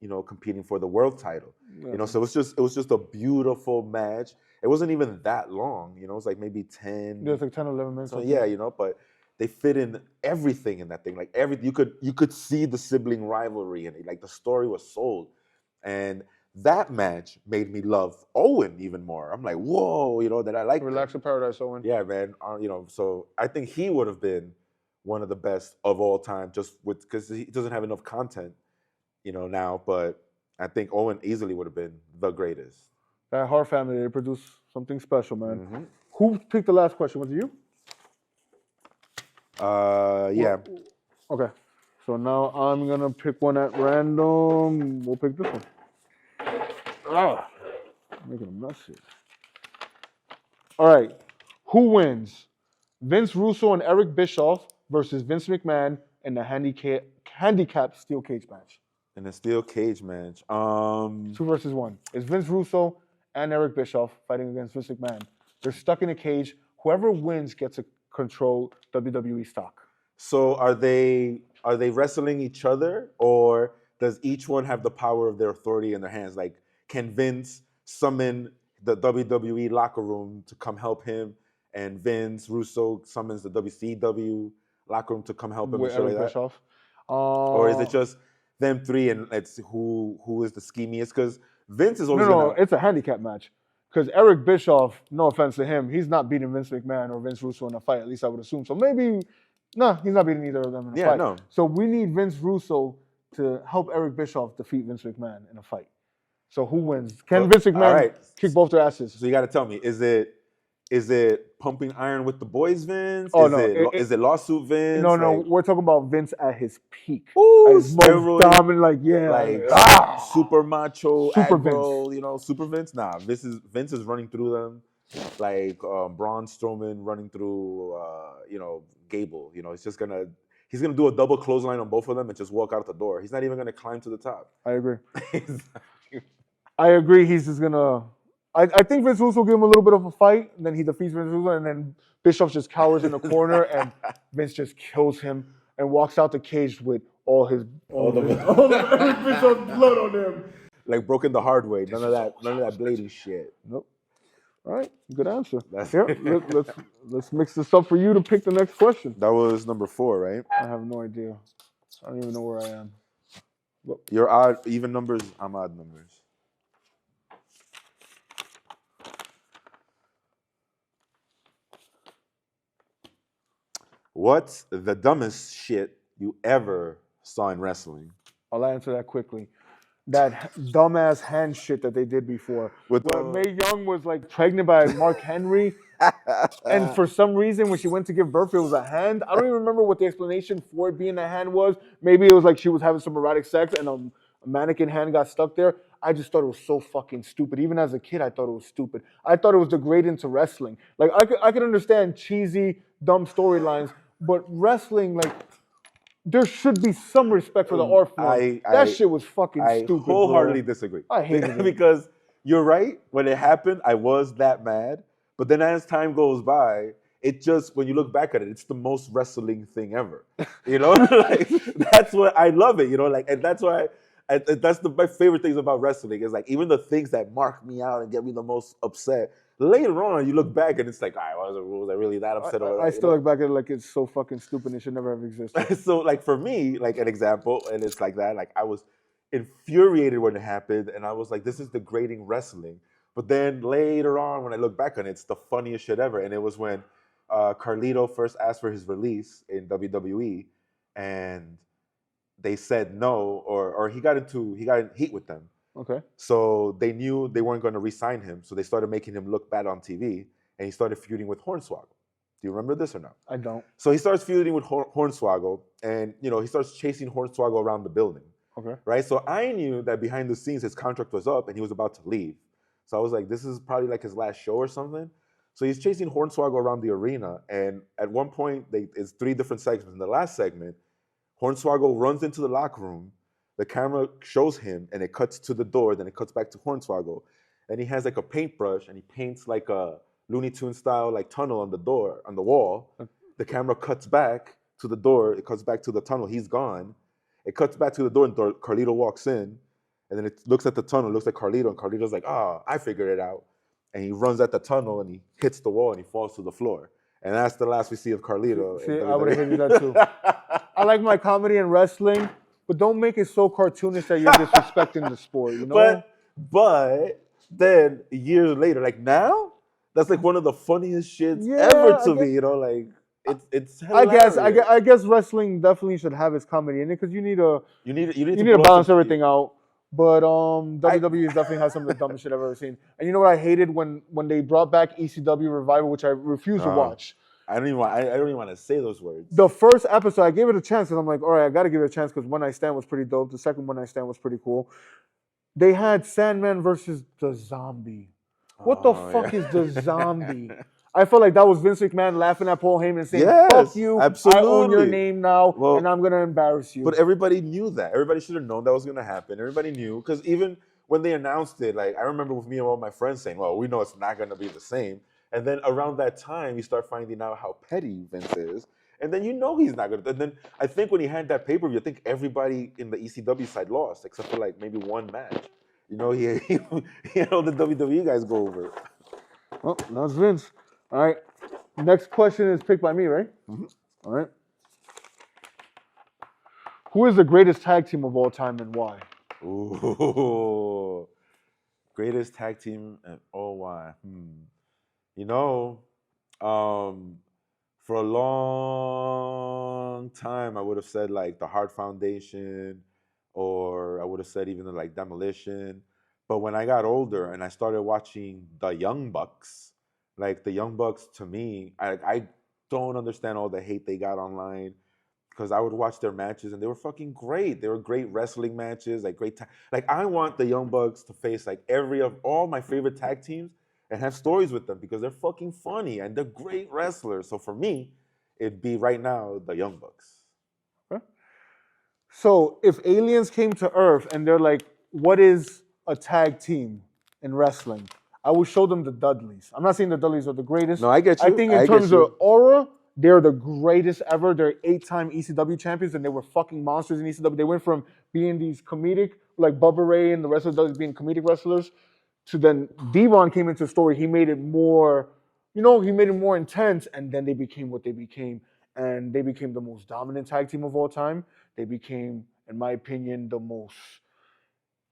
you know, competing for the world title. Yeah. You know, so it was just a beautiful match. It wasn't even that long, you know, it was like maybe 10. There's like 10, 11 minutes. So yeah, you know, but they fit in everything in that thing. Like you could see the sibling rivalry and like the story was sold. And that match made me love Owen even more. I'm like, whoa, you know, that I like. Relax in Paradise, Owen. Yeah, man. You know, so I think he would have been one of the best of all time, just because he doesn't have enough content, you know, now. But I think Owen easily would have been the greatest. That Hart family, they produced something special, man. Mm-hmm. Who picked the last question? Was it you? Yeah. Okay. So now I'm gonna pick one at random. We'll pick this one. Making a mess here. All right. Who wins? Vince Russo and Eric Bischoff versus Vince McMahon in the handicap steel cage match. In a steel cage match. 2 versus 1. It's Vince Russo and Eric Bischoff fighting against Vince McMahon. They're stuck in a cage. Whoever wins gets to control WWE stock. So are they wrestling each other, or does each one have the power of their authority in their hands? Like, can Vince summon the WWE locker room to come help him, and Vince Russo summons the WCW locker room to come help him? With Eric Bischoff. Or is it just them three and let's see who is the schemiest? Because Vince is always it's a handicap match. Because Eric Bischoff, no offense to him, he's not beating Vince McMahon or Vince Russo in a fight. At least I would assume. So maybe, no, he's not beating either of them in a fight. No. So we need Vince Russo to help Eric Bischoff defeat Vince McMahon in a fight. So who wins? Can Vince McMahon kick both their asses? So you got to tell me, is it pumping iron with the boys, Vince? Oh, is it lawsuit Vince? No, like, we're talking about Vince at his peak. Ooh, as most dominant, super macho, super aggro, Vince. You know, super Vince. Nah, Vince is running through them like Braun Strowman running through, Gable. You know, he's gonna do a double clothesline on both of them and just walk out the door. He's not even gonna climb to the top. I agree. I agree. He's just gonna. I think Vince Russo will give him a little bit of a fight, and then he defeats Vince Russo, and then Bischoff just cowers in the corner, and Vince just kills him and walks out the cage with all the Bischoff's blood on him. Like broken the hard way. None of that blading shit. Nope. All right, good answer. Let's mix this up for you to pick the next question. That was number 4, right? I have no idea. I don't even know where I am. You're odd, even numbers. I'm odd numbers. What's the dumbest shit you ever saw in wrestling? I'll answer that quickly. that dumbass hand shit that they did before. With Where Mae Young was like pregnant by Mark Henry, and for some reason when she went to give birth, it was a hand. I don't even remember what the explanation for it being a hand was. Maybe it was like she was having some erotic sex and a mannequin hand got stuck there. I just thought it was so fucking stupid. Even as a kid, I thought it was stupid. I thought it was the great into wrestling. Like I could understand cheesy, dumb storylines, but wrestling, like, there should be some respect for the art form. That shit was fucking stupid. I wholeheartedly bro. disagree. I hated it. Because you're right. When it happened, I was that mad. But then as time goes by, it just, when you look back at it, it's the most wrestling thing ever. You know, like, that's what I love it. You know, like, and that's why that's my favorite things about wrestling is like even the things that mark me out and get me the most upset. Later on, you look back and it's like, all right, was I really that upset over that? I still look back at it like it's so fucking stupid. It should never have existed. So, like, for me, like, an example, and it's like that, like, I was infuriated when it happened, and I was like, this is degrading wrestling. But then later on, when I look back on it, it's the funniest shit ever. And it was when Carlito first asked for his release in WWE, and they said no, or he got in heat with them. Okay. So they knew they weren't going to re-sign him, so they started making him look bad on TV, and he started feuding with Hornswoggle. Do you remember this or no? I don't. So he starts feuding with Hornswoggle, and he starts chasing Hornswoggle around the building. Okay. Right? So I knew that behind the scenes his contract was up and he was about to leave. So I was like, this is probably like his last show or something. So he's chasing Hornswoggle around the arena, and at one point, it's 3 different segments. In the last segment, Hornswoggle runs into the locker room. The camera shows him, and it cuts to the door. Then it cuts back to Hornswoggle, and he has like a paintbrush, and he paints like a Looney Tunes style like tunnel on the door, on the wall. The camera cuts back to the door. It cuts back to the tunnel. He's gone. It cuts back to the door, and Carlito walks in, and then it looks at the tunnel. Looks at Carlito, and Carlito's like, I figured it out. And he runs at the tunnel, and he hits the wall, and he falls to the floor. And that's the last we see of Carlito. See, I would have hated that too. I like my comedy and wrestling, but don't make it so cartoonish that you're disrespecting the sport, you know? But then years later, like now, that's like one of the funniest shits ever to me, like it's hilarious. I guess wrestling definitely should have its comedy in it because you need to blow balance everything out. But WWE definitely has some of the dumbest shit I've ever seen. And you know what I hated when they brought back ECW Revival, which I refuse to watch. I don't even want to say those words. The first episode, I gave it a chance because I'm like, all right, I got to give it a chance because One Night Stand was pretty dope. The second One Night Stand was pretty cool. They had Sandman versus the Zombie. What the fuck is the Zombie? I felt like that was Vince McMahon laughing at Paul Heyman saying, fuck you, absolutely. I own your name now, and I'm going to embarrass you. But everybody knew that. Everybody should have known that was going to happen. Everybody knew. Because even when they announced it, like I remember with me and all my friends saying, well, we know it's not going to be the same. And then around that time, you start finding out how petty Vince is. And then he's not going to. And then I think when he had that pay-per-view, I think everybody in the ECW side lost, except for like maybe one match. He had all the WWE guys go over. Well, that's Vince. All right. Next question is picked by me, right? Mm-hmm. All right. Who is the greatest tag team of all time and why? Ooh. Greatest tag team and why? For a long time, I would have said like the Hart Foundation, or I would have said even like Demolition. But when I got older and I started watching the Young Bucks, like the Young Bucks, to me, I don't understand all the hate they got online, because I would watch their matches and they were fucking great. They were great wrestling matches, like great. Like I want the Young Bucks to face like all my favorite tag teams and have stories with them because they're fucking funny and they're great wrestlers. So for me, it'd be right now the Young Bucks. Okay. So if aliens came to Earth and they're like, what is a tag team in wrestling? I will show them the Dudleys. I'm not saying the Dudleys are the greatest. No, I get you. I think in terms of aura, they're the greatest ever. They're 8-time ECW champions, and they were fucking monsters in ECW. They went from being these comedic, like Bubba Ray and the rest of the Dudleys being comedic wrestlers, to then Devon came into the story. He made it more, he made it more intense, and then they became what they became. And they became the most dominant tag team of all time. They became, in my opinion, the most...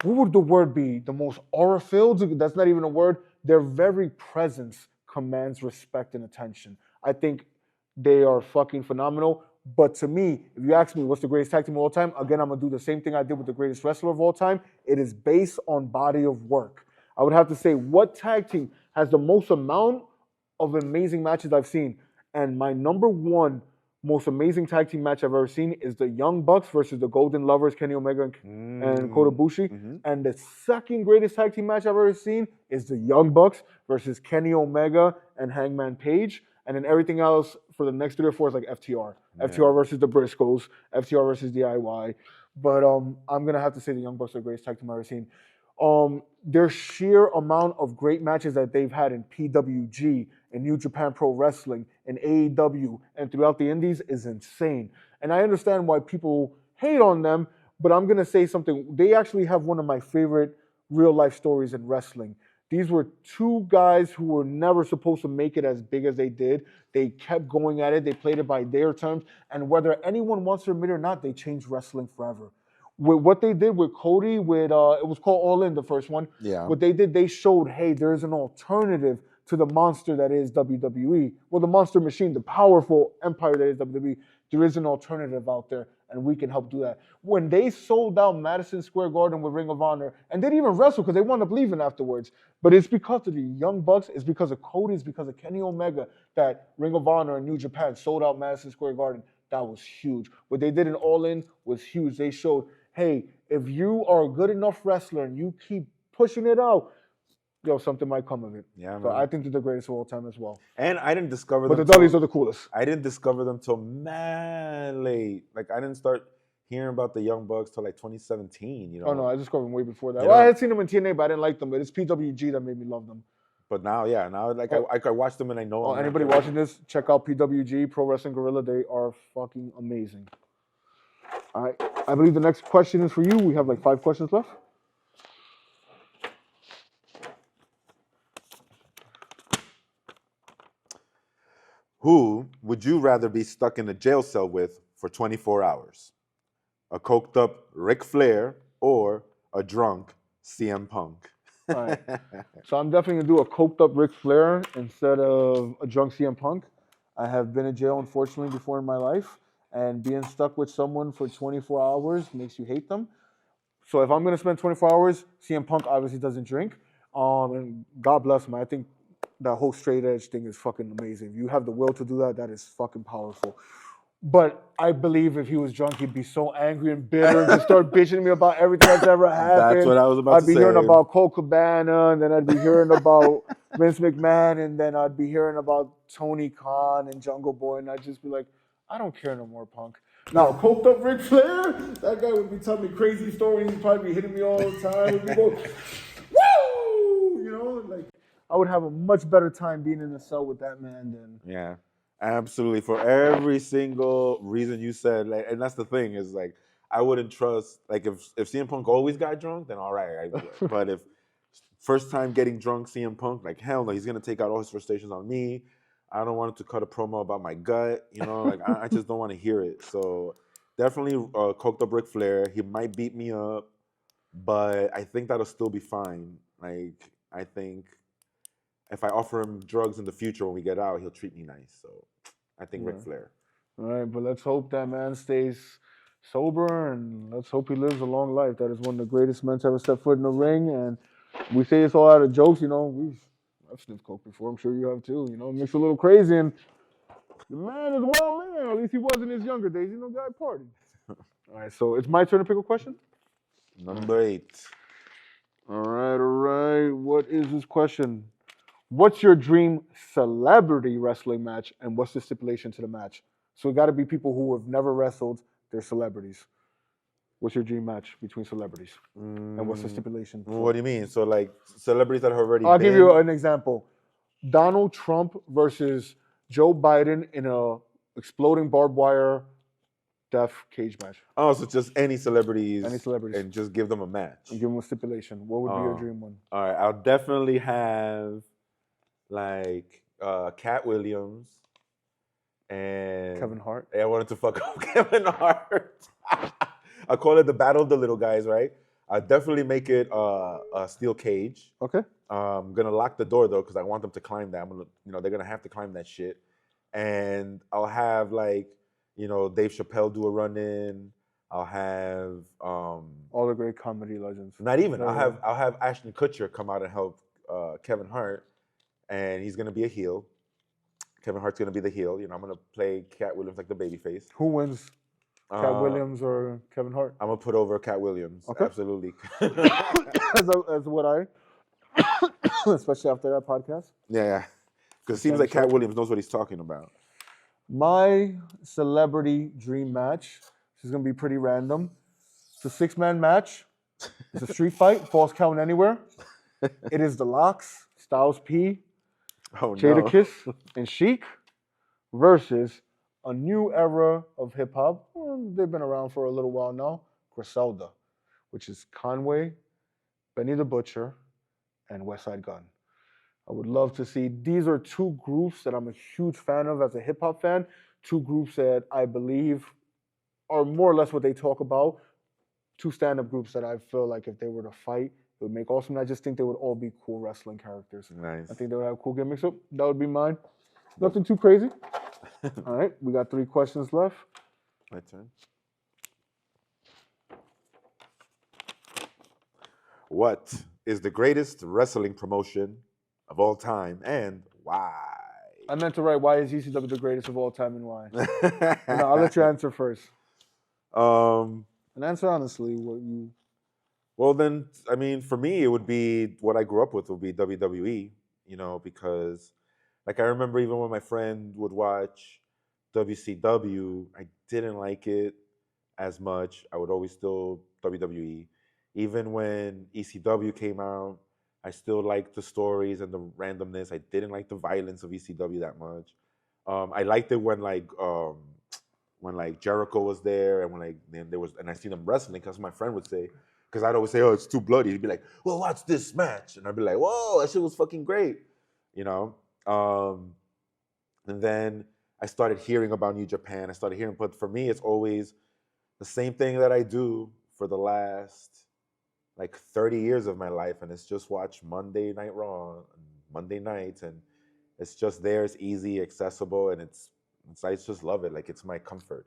What would the word be? The most aura-filled? That's not even a word. Their very presence commands respect and attention. I think they are fucking phenomenal. But to me, if you ask me what's the greatest tag team of all time, again, I'm going to do the same thing I did with the greatest wrestler of all time. It is based on body of work. I would have to say, what tag team has the most amount of amazing matches I've seen? And my number one most amazing tag team match I've ever seen is the Young Bucks versus the Golden Lovers, Kenny Omega and Kota Ibushi. And the second greatest tag team match I've ever seen is the Young Bucks versus Kenny Omega and Hangman Page. And then everything else for the next 3 or 4 is like FTR. Yeah. FTR versus the Briscoes, FTR versus DIY. But I'm going to have to say the Young Bucks are the greatest tag team I've ever seen. Their sheer amount of great matches that they've had in PWG, in New Japan Pro Wrestling, in AEW, and throughout the Indies is insane. And I understand why people hate on them, but I'm going to say something. They actually have one of my favorite real-life stories in wrestling. These were 2 guys who were never supposed to make it as big as they did. They kept going at it. They played it by their terms. And whether anyone wants to admit it or not, they changed wrestling forever. With what they did with Cody, it was called All In, the first one. Yeah. What they did, they showed, hey, there's an alternative to the monster that is WWE. Well, the monster machine, the powerful empire that is WWE. There is an alternative out there, and we can help do that. When they sold out Madison Square Garden with Ring of Honor, and they didn't even wrestle because they wound up leaving afterwards, but it's because of the Young Bucks, it's because of Cody, it's because of Kenny Omega that Ring of Honor and New Japan sold out Madison Square Garden. That was huge. What they did in All In was huge. They showed, hey, if you are a good enough wrestler and you keep pushing it out, something might come of it. Yeah, so man. I think they're the greatest of all time as well. And I didn't discover them. But the Dudleys are the coolest. I didn't discover them till mad late. Like, I didn't start hearing about the Young Bucks till like 2017, Oh, no, I discovered them way before that. You Well, know? I had seen them in TNA, but I didn't like them. But it's PWG that made me love them. But now, like I watch them and I know. Anybody watching this, check out PWG, Pro Wrestling Guerrilla. They are fucking amazing. All right. I believe the next question is for you. We have like 5 questions left. Who would you rather be stuck in a jail cell with for 24 hours? A coked up Ric Flair or a drunk CM Punk? All right. So I'm definitely going to do a coked up Ric Flair instead of a drunk CM Punk. I have been in jail, unfortunately, before in my life. And being stuck with someone for 24 hours makes you hate them. So if I'm going to spend 24 hours, CM Punk obviously doesn't drink. And God bless him. I think that whole straight edge thing is fucking amazing. If you have the will to do that, that is fucking powerful. But I believe if he was drunk, he'd be so angry and bitter and just start bitching to me about everything that's ever happened. That's what I was about to say. I'd be hearing about Colt Cabana, and then I'd be hearing about Vince McMahon, and then I'd be hearing about Tony Khan and Jungle Boy, and I'd just be like, I don't care no more, Punk. Now, coked up Ric Flair, that guy would be telling me crazy stories. He'd probably be hitting me all the time. We'd be going, woo! You know, like, I would have a much better time being in a cell with that man than... Yeah, absolutely. For every single reason you said, like, and that's the thing, is like, I wouldn't trust, like, if CM Punk always got drunk, then all right, I would. But if first time getting drunk CM Punk, like, hell no, he's going to take out all his frustrations on me. I don't want him to cut a promo about my gut, you know, like, I just don't want to hear it. So definitely coked up Ric Flair. He might beat me up, but I think that'll still be fine. Like, I think if I offer him drugs in the future when we get out, he'll treat me nice. So I think Ric Flair. All right, but let's hope that man stays sober, and let's hope he lives a long life. That is one of the greatest men to ever step foot in the ring. And we say this all out of jokes, you know. I've sniffed coke before. I'm sure you have too. You know, it makes you a little crazy. And the man is a wild man. At least he was in his younger days. You know, guy party. All right, so it's my turn to pick a question. Number 8. All right. What is this question? What's your dream celebrity wrestling match, and what's the stipulation to the match? So it got to be people who have never wrestled. They're celebrities. What's your dream match between celebrities? And what's the stipulation? What do you mean? So, like, celebrities that have already I'll give you an example. Donald Trump versus Joe Biden in a exploding barbed wire death cage match. Oh, so just any celebrities. Any celebrities. And just give them a match. And give them a stipulation. What would be your dream one? All right, I'll definitely have, like, Cat Williams and... Kevin Hart? I wanted to fuck up Kevin Hart. I call it the Battle of the Little Guys, right? I'll definitely make it a steel cage. Okay. I'm going to lock the door, though, because I want them to climb that. They're going to have to climb that shit. And I'll have, like, Dave Chappelle do a run-in. I'll have all the great comedy legends. Not even. I'll have Ashton Kutcher come out and help Kevin Hart, and he's gonna be a heel. Kevin Hart's gonna be the heel. I'm gonna play Cat Williams like the babyface. Who wins, Cat Williams or Kevin Hart? I'm gonna put over Cat Williams. Okay. Absolutely. as what I, especially after that podcast. Yeah. Because it seems like Cat Williams knows what he's talking about. My celebrity dream match. This is gonna be pretty random. It's a 6-man match. It's a street fight. Falls count anywhere. It is The Locks, Styles P, Jadakiss, and Sheik versus a new era of hip hop. They've been around for a little while now. Griselda, which is Conway, Benny the Butcher, and West Side Gun. I would love to see. These are two groups that I'm a huge fan of as a hip hop fan. Two groups that I believe are more or less what they talk about. Two stand-up groups that I feel like if they were to fight, it would make awesome. I just think they would all be cool wrestling characters. Nice. I think they would have cool gimmicks. So that would be mine. Nothing too crazy. All right, we got 3 questions left. My turn. What is the greatest wrestling promotion of all time and why? I meant to write, why is ECW the greatest of all time and why? I'll let you answer first. And answer honestly what you... Well, then, I mean, for me, it would be what I grew up with would be WWE, because, like, I remember even when my friend would watch WCW, I didn't like it as much. I would always still WWE. Even when ECW came out, I still liked the stories and the randomness. I didn't like the violence of ECW that much. I liked it when Jericho was there and I seen them wrestling because my friend would say, because I'd always say, oh, it's too bloody. He'd be like, well, watch this match. And I'd be like, whoa, that shit was fucking great. And then I started hearing about New Japan. But for me, it's always the same thing that I do for the last 30 years of my life. And it's just watch Monday Night Raw, Monday nights. And it's just there. It's easy, accessible. And I just love it. It's my comfort,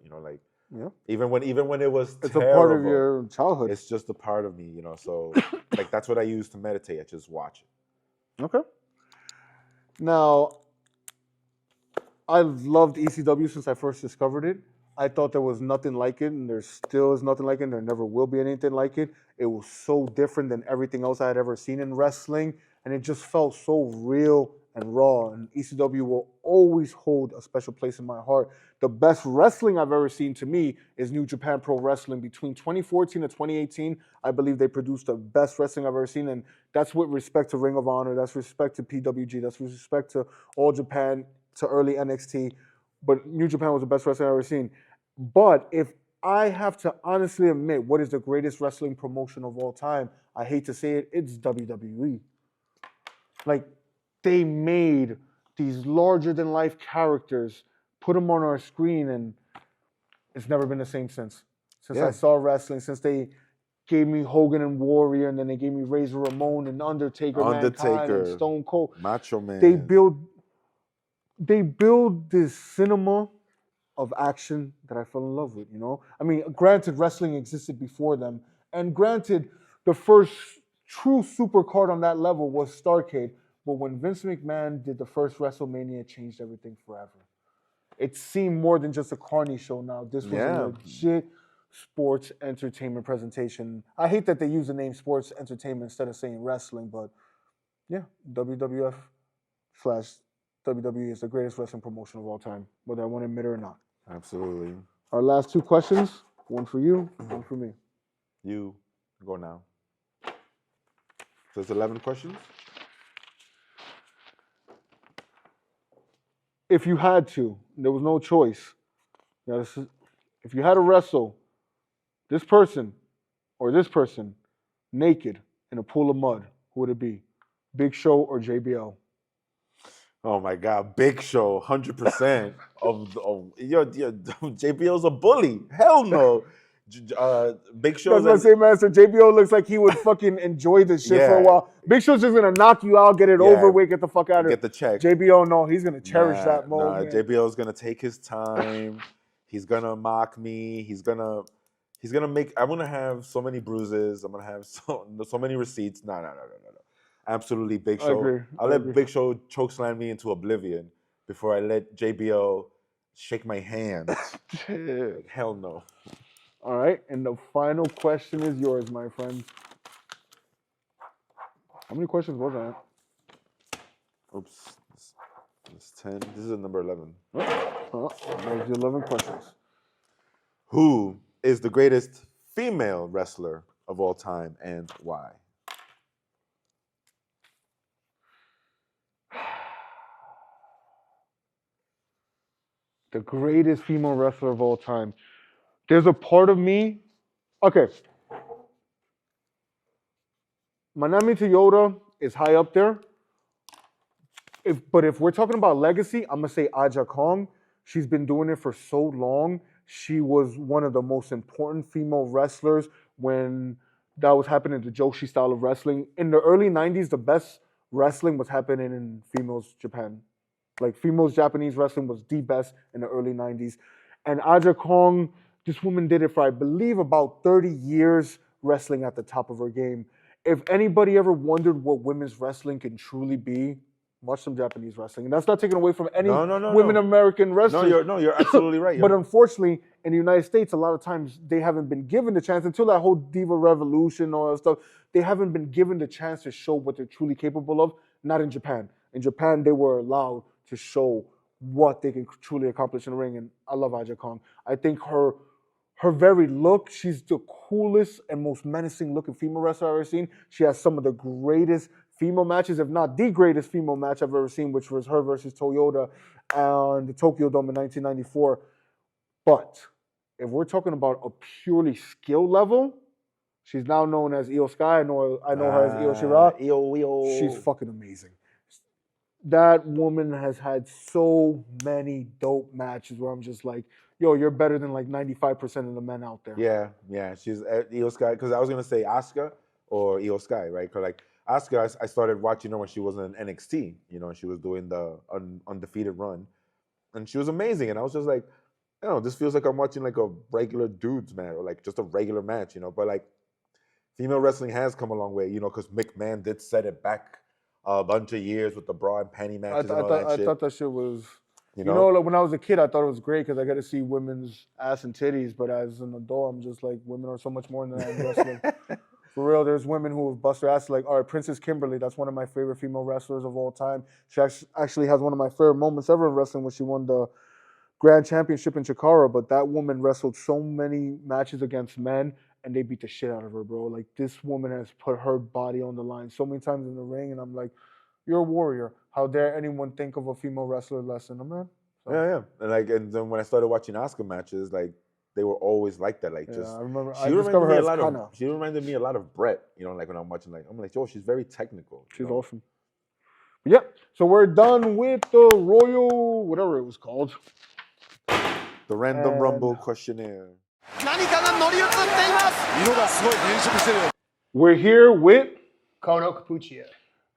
Yeah. Even when it was it's terrible, a part of your childhood. It's just a part of me, So that's what I use to meditate. I just watch it. Okay. Now, I've loved ECW since I first discovered it. I thought there was nothing like it, and there still is nothing like it, and there never will be anything like it. It was so different than everything else I had ever seen in wrestling, and it just felt so real and raw, and ECW will always hold a special place in my heart. The best wrestling I've ever seen, to me, is New Japan Pro Wrestling. Between 2014 and 2018, I believe they produced the best wrestling I've ever seen, and that's with respect to Ring of Honor, that's with respect to PWG, that's with respect to All Japan, to early NXT, but New Japan was the best wrestling I've ever seen. But if I have to honestly admit what is the greatest wrestling promotion of all time, I hate to say it, it's WWE. They made these larger-than-life characters, put them on our screen, and it's never been the same since. I saw wrestling, since they gave me Hogan and Warrior, and then they gave me Razor Ramon and Undertaker, Mankind, and Stone Cold. Macho Man. They build this cinema of action that I fell in love with, I mean, granted, wrestling existed before them, and granted, the first true supercard on that level was Starrcade. But when Vince McMahon did the first WrestleMania, it changed everything forever. It seemed more than just a carny show now. This was a legit sports entertainment presentation. I hate that they use the name sports entertainment instead of saying wrestling, but yeah, WWF/WWE is the greatest wrestling promotion of all time, whether I want to admit it or not. Absolutely. Our last 2 questions, one for you, one for me. You go now. So it's 11 questions? If you had to, there was no choice. If you had to wrestle this person or this person naked in a pool of mud, who would it be? Big Show or JBL? Oh my God, Big Show, 100%. JBL's a bully. Hell no. Big Show. That's my same answer. JBL looks like he would fucking enjoy this shit for a while. Big Show's just gonna knock you out, get it over with, get the fuck out of it. Get the check. JBL, no, he's gonna cherish that moment. JBL's gonna take his time. He's gonna mock me. He's gonna make. I'm gonna have so many bruises. I'm gonna have so many receipts. No. Absolutely, Big I Show. agree. I'll let Big Show chokeslam me into oblivion before I let JBL shake my hand. Like, hell no. All right, and the final question is yours, my friend. How many questions was that? Oops. It's 10. This is number 11. Oh, that was the 11 questions. Who is the greatest female wrestler of all time and why? The greatest female wrestler of all time. There's a part of me. Okay. Manami Toyota is high up there. But if we're talking about legacy, I'm gonna say Aja Kong. She's been doing it for so long. She was one of the most important female wrestlers when that was happening, the Joshi style of wrestling. In the early 90s, the best wrestling was happening in females Japan. Like females Japanese wrestling was the best in the early 90s. And Aja Kong, this woman did it for, I believe, about 30 years wrestling at the top of her game. If anybody ever wondered what women's wrestling can truly be, watch some Japanese wrestling. And that's not taken away from any women American wrestlers. No, you're absolutely right. But unfortunately, in the United States, a lot of times they haven't been given the chance until that whole Diva Revolution and all that stuff. They haven't been given the chance to show what they're truly capable of. Not in Japan. In Japan, they were allowed to show what they can truly accomplish in the ring. And I love Aja Kong. I think her very look, she's the coolest and most menacing looking female wrestler I've ever seen. She has some of the greatest female matches, if not the greatest female match I've ever seen, which was her versus Toyota on the Tokyo Dome in 1994. But if we're talking about a purely skill level, she's now known as Io Sky. I know her as Io Shirai. She's fucking amazing. That woman has had so many dope matches where I'm just like, yo, you're better than like 95% of the men out there. Yeah. She's Io Sky, because I was gonna say Asuka or Io Sky, right? Because like Asuka, I started watching her when she was in NXT. You know, she was doing the undefeated run, and she was amazing. And I was just like, this feels like I'm watching like a regular dudes match, or like just a regular match, But like, female wrestling has come a long way, because McMahon did set it back a bunch of years with the bra and panty matches and all that shit. I thought that shit was, like when I was a kid, I thought it was great because I got to see women's ass and titties. But as an adult, I'm just like, women are so much more than that in wrestling. For real, there's women who have bust their ass. Like, all right, Princess Kimberly, that's one of my favorite female wrestlers of all time. She actually has one of my favorite moments ever in wrestling when she won the Grand Championship in Chikara. But that woman wrestled so many matches against men, and they beat the shit out of her, bro. Like, this woman has put her body on the line so many times in the ring, and I'm like, you're a warrior. How dare anyone think of a female wrestler less than a man? So. Yeah. And then when I started watching Asuka matches, like, they were always like that. Like, I remember. She reminded me a lot of Brett. Like when I'm watching, like, I'm like, yo, she's very technical. She's awesome. Yep. So we're done with the Royal, whatever it was called. The Random Rumble questionnaire. We're here with Kono Capuccio.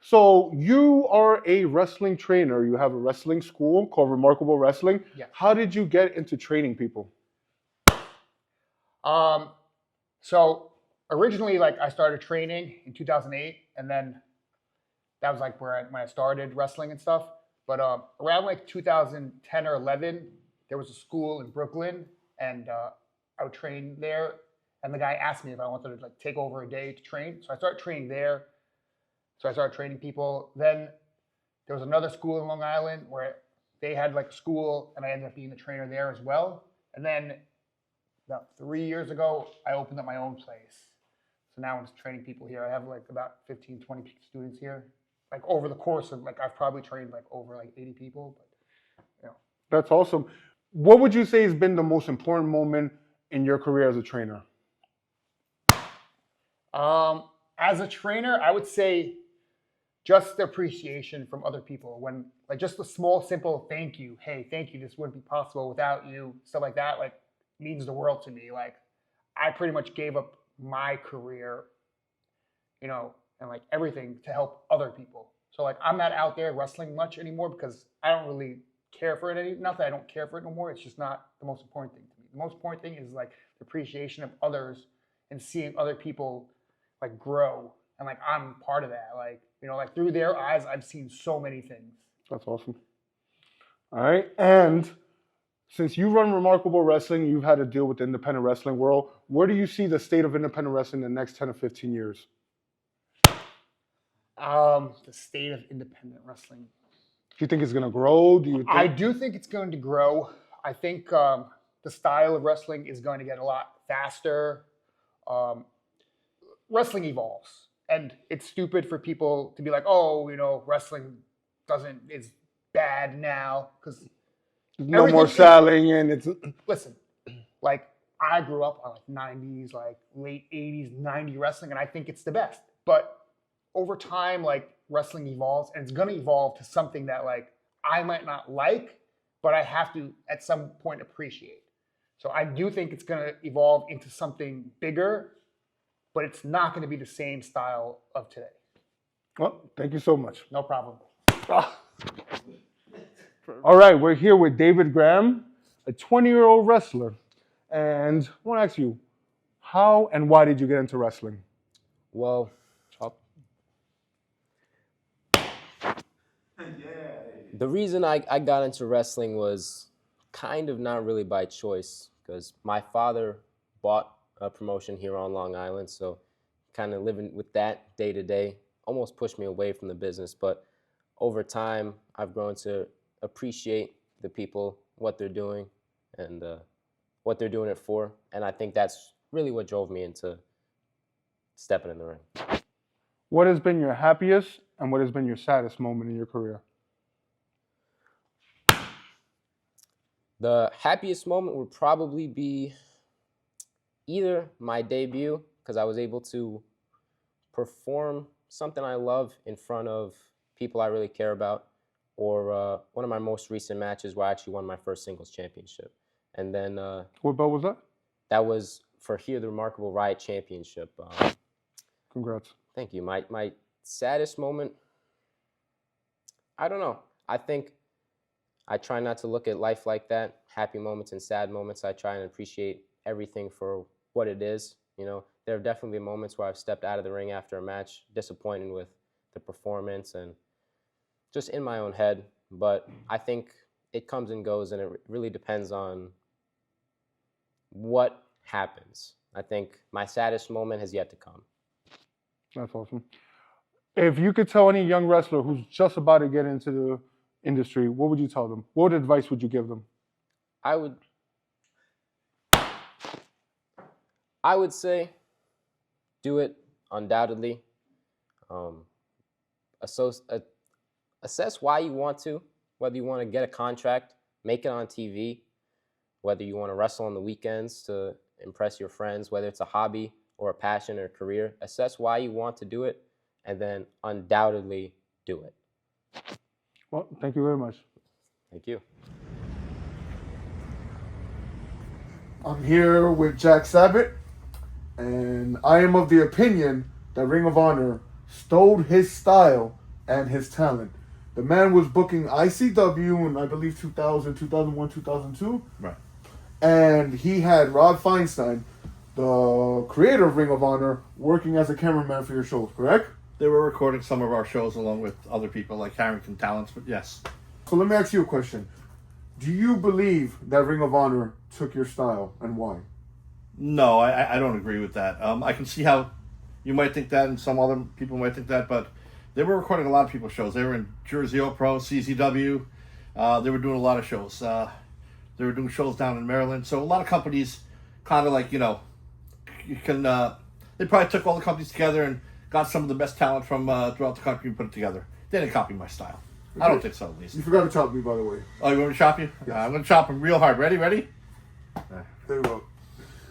So you are a wrestling trainer. You have a wrestling school called Remarkable Wrestling. Yeah. How did you get into training people? So originally, like, I started training in 2008, and then that was like when I started wrestling and stuff. But around like 2010 or 11, there was a school in Brooklyn, and I would train there. And the guy asked me if I wanted to like take over a day to train. So I started training there. So I started training people. Then there was another school in Long Island where they had like a school, and I ended up being the trainer there as well. And then about 3 years ago, I opened up my own place. So now I'm just training people here. I have like about 15, 20 students here. Like over the course of like, I've probably trained like over like 80 people. But, That's awesome. What would you say has been the most important moment in your career as a trainer? As a trainer, I would say just the appreciation from other people. When like just a small, simple thank you. Hey, thank you. This wouldn't be possible without you. Stuff like that, like, means the world to me. Like, I pretty much gave up my career, and like everything to help other people. So like, I'm not out there wrestling much anymore because I don't really care for it not that I don't care for it no more. It's just not the most important thing to me. The most important thing is like the appreciation of others and seeing other people like grow, and like I'm part of that. Like, you know, like through their eyes, I've seen so many things. That's awesome. All right, and since you run Remarkable Wrestling, you've had to deal with the independent wrestling world. Where do you see the state of independent wrestling in the next 10 or 15 years? The state of independent wrestling. Do you think it's going to grow? I do think it's going to grow. I think the style of wrestling is going to get a lot faster. Wrestling evolves, and it's stupid for people to be like, "Oh, you know, wrestling is bad now," because no more selling, and it's listen. Like I grew up on like 90s, like late 80s, 90s wrestling, and I think it's the best. But over time, like wrestling evolves, and it's gonna evolve to something that like I might not like, but I have to at some point appreciate. So I do think it's gonna evolve into something bigger, but it's not gonna be the same style of today. Well, thank you so much. No problem. All right, we're here with David Graham, a 20-year-old wrestler. And I want to ask you, how and why did you get into wrestling? Well, the reason I got into wrestling was kind of not really by choice, because my father bought a promotion here on Long Island, so kind of living with that day to day almost pushed me away from the business. But over time, I've grown to appreciate the people, what they're doing, and what they're doing it for. And I think that's really what drove me into stepping in the ring. What has been your happiest and what has been your saddest moment in your career? The happiest moment would probably be either my debut, because I was able to perform something I love in front of people I really care about, or one of my most recent matches where I actually won my first singles championship. And then what belt was that? That was for Here the Remarkable Riot Championship. Congrats. Thank you. My saddest moment, I don't know. I think I try not to look at life like that, happy moments and sad moments. I try and appreciate everything for what it is. You know, there have definitely been moments where I've stepped out of the ring after a match, disappointed with the performance and just in my own head. But I think it comes and goes, and it really depends on what happens. I think my saddest moment has yet to come. That's awesome. If you could tell any young wrestler who's just about to get into the industry, what would you tell them? What advice would you give them? I would say do it undoubtedly. Assess why you want to, whether you want to get a contract, make it on TV, whether you want to wrestle on the weekends to impress your friends, whether it's a hobby or a passion or a career. Assess why you want to do it, and then undoubtedly do it. Well, thank you very much. Thank you. I'm here with Jack Sabat, and I am of the opinion that Ring of Honor stole his style and his talent. The man was booking ICW in, I believe, 2000, 2001, 2002. Right. And he had Rob Feinstein, the creator of Ring of Honor, working as a cameraman for your shows, correct? They were recording some of our shows along with other people like Harrington Talents, but yes. So let me ask you a question. Do you believe that Ring of Honor took your style, and why? No, I don't agree with that. I can see how you might think that and some other people might think that, but they were recording a lot of people's shows. They were in Jersey Pro, CZW. They were doing a lot of shows. They were doing shows down in Maryland. So a lot of companies kind of like, you know, you can, they probably took all the companies together and got some of the best talent from throughout the country and put it together. They didn't copy my style. I don't think so, at least. You forgot to chop me, by the way. Oh, you want me to chop you? Yes. I'm going to chop him real hard. Ready? There you go.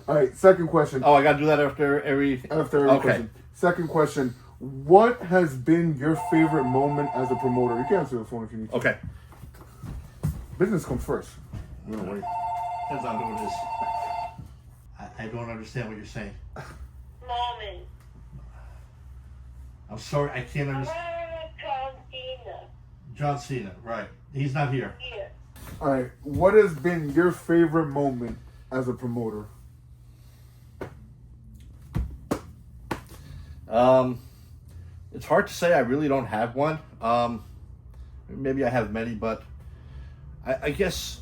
All right, second question. Oh, I got to do that after every question. Second question. What has been your favorite moment as a promoter? You can answer the phone if you need to. Okay. Business comes first. No, wait. Depends on who it is. I don't understand what you're saying. Moment. I'm sorry, I can't understand. John Cena. John Cena, right. He's not here. Here. All right. What has been your favorite moment as a promoter? It's hard to say. I really don't have one. Maybe I have many, but I guess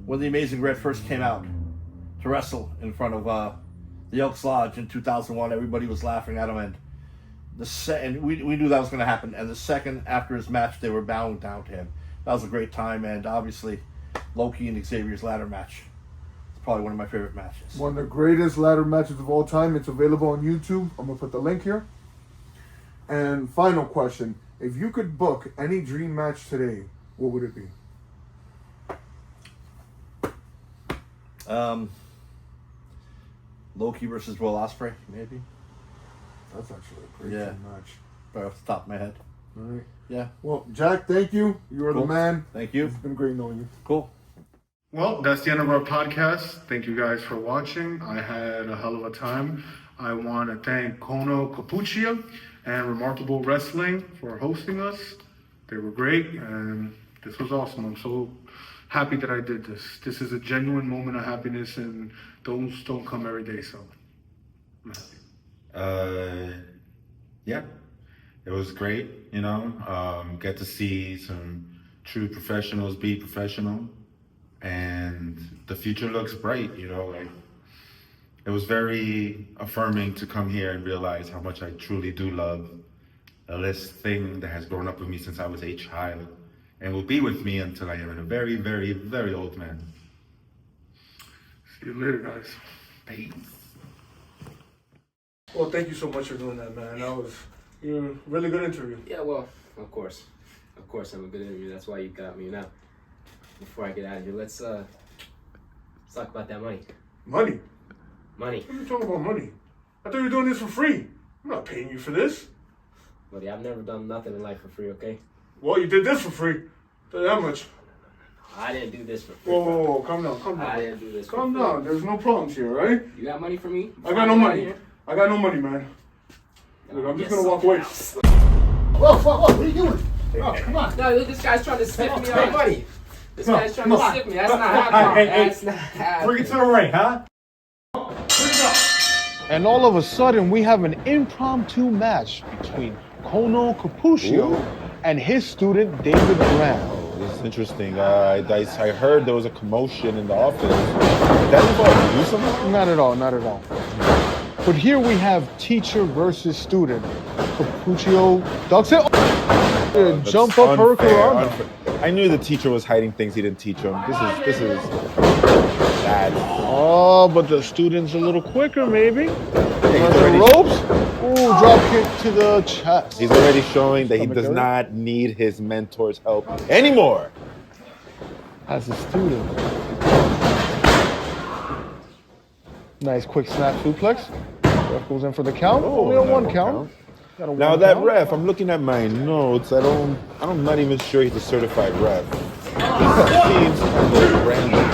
when the Amazing Red first came out to wrestle in front of the Elks Lodge in 2001, everybody was laughing at him, and we knew that was going to happen. And the second after his match, they were bowing down to him. That was a great time, and obviously, Loki and Xavier's ladder match. It's probably one of my favorite matches. One of the greatest ladder matches of all time. It's available on YouTube. I'm going to put the link here. And final question. If you could book any dream match today, what would it be? Loki versus Will Ospreay, maybe. That's actually a great dream match. Right off the top of my head. All right. Yeah. Well, Jack, thank you. You are Cool. the man. Thank you. It's been great knowing you. Cool. Well, that's the end of our podcast. Thank you guys for watching. I had a hell of a time. I want to thank Kono Capuccia and Remarkable Wrestling for hosting us. They were great, and this was awesome. I'm so happy that I did this. This is a genuine moment of happiness, and those don't come every day, so I'm happy. Yeah, it was great, you know, get to see some true professionals be professional, and the future looks bright, you know, like it was very affirming to come here and realize how much I truly do love this thing that has grown up with me since I was a child and will be with me until I am a very, very, very old man. See you later, guys. Peace. Well, thank you so much for doing that, man. That was a really good interview. Yeah, well, of course. Of course, I'm a good interview. That's why you got me. Now, before I get out of here, let's talk about that money. Money? Money. What are you talking about money? I thought you were doing this for free. I'm not paying you for this. Buddy, I've never done nothing in life for free, okay? Well, you did this for free. Tell you that much. I didn't do this for free. Whoa, calm down, calm down. I didn't do this for free. Calm down. There's no problems here, right? You got money for me? I got no money. I got no money, man. Look, I'm just gonna walk away. Whoa, what are you doing? Oh, come on. No, this guy's trying to stiff me Hey, up. buddy. This guy's trying to stiff me. That's not happening. That's not happening. Bring it to the ring, huh? And all of a sudden, we have an impromptu match between Kono Capuccio and his student, David Graham. This is interesting. I heard there was a commotion in the office. Did that involve you somehow? Not at all, not at all. But here we have teacher versus student. Capuccio ducks it. Jump up her Hurricanrana. I knew the teacher was hiding things he didn't teach him. This is bad. Oh, but the student's a little quicker, maybe. Yeah, the ropes. Ooh, drop kick to the chest. He's already showing that he does not need his mentor's help anymore. As a student. Nice quick snap suplex. Ref goes in for the count. Only a one count. Now that ref, I'm looking at my notes. I'm not even sure he's a certified ref. Seems kind of random.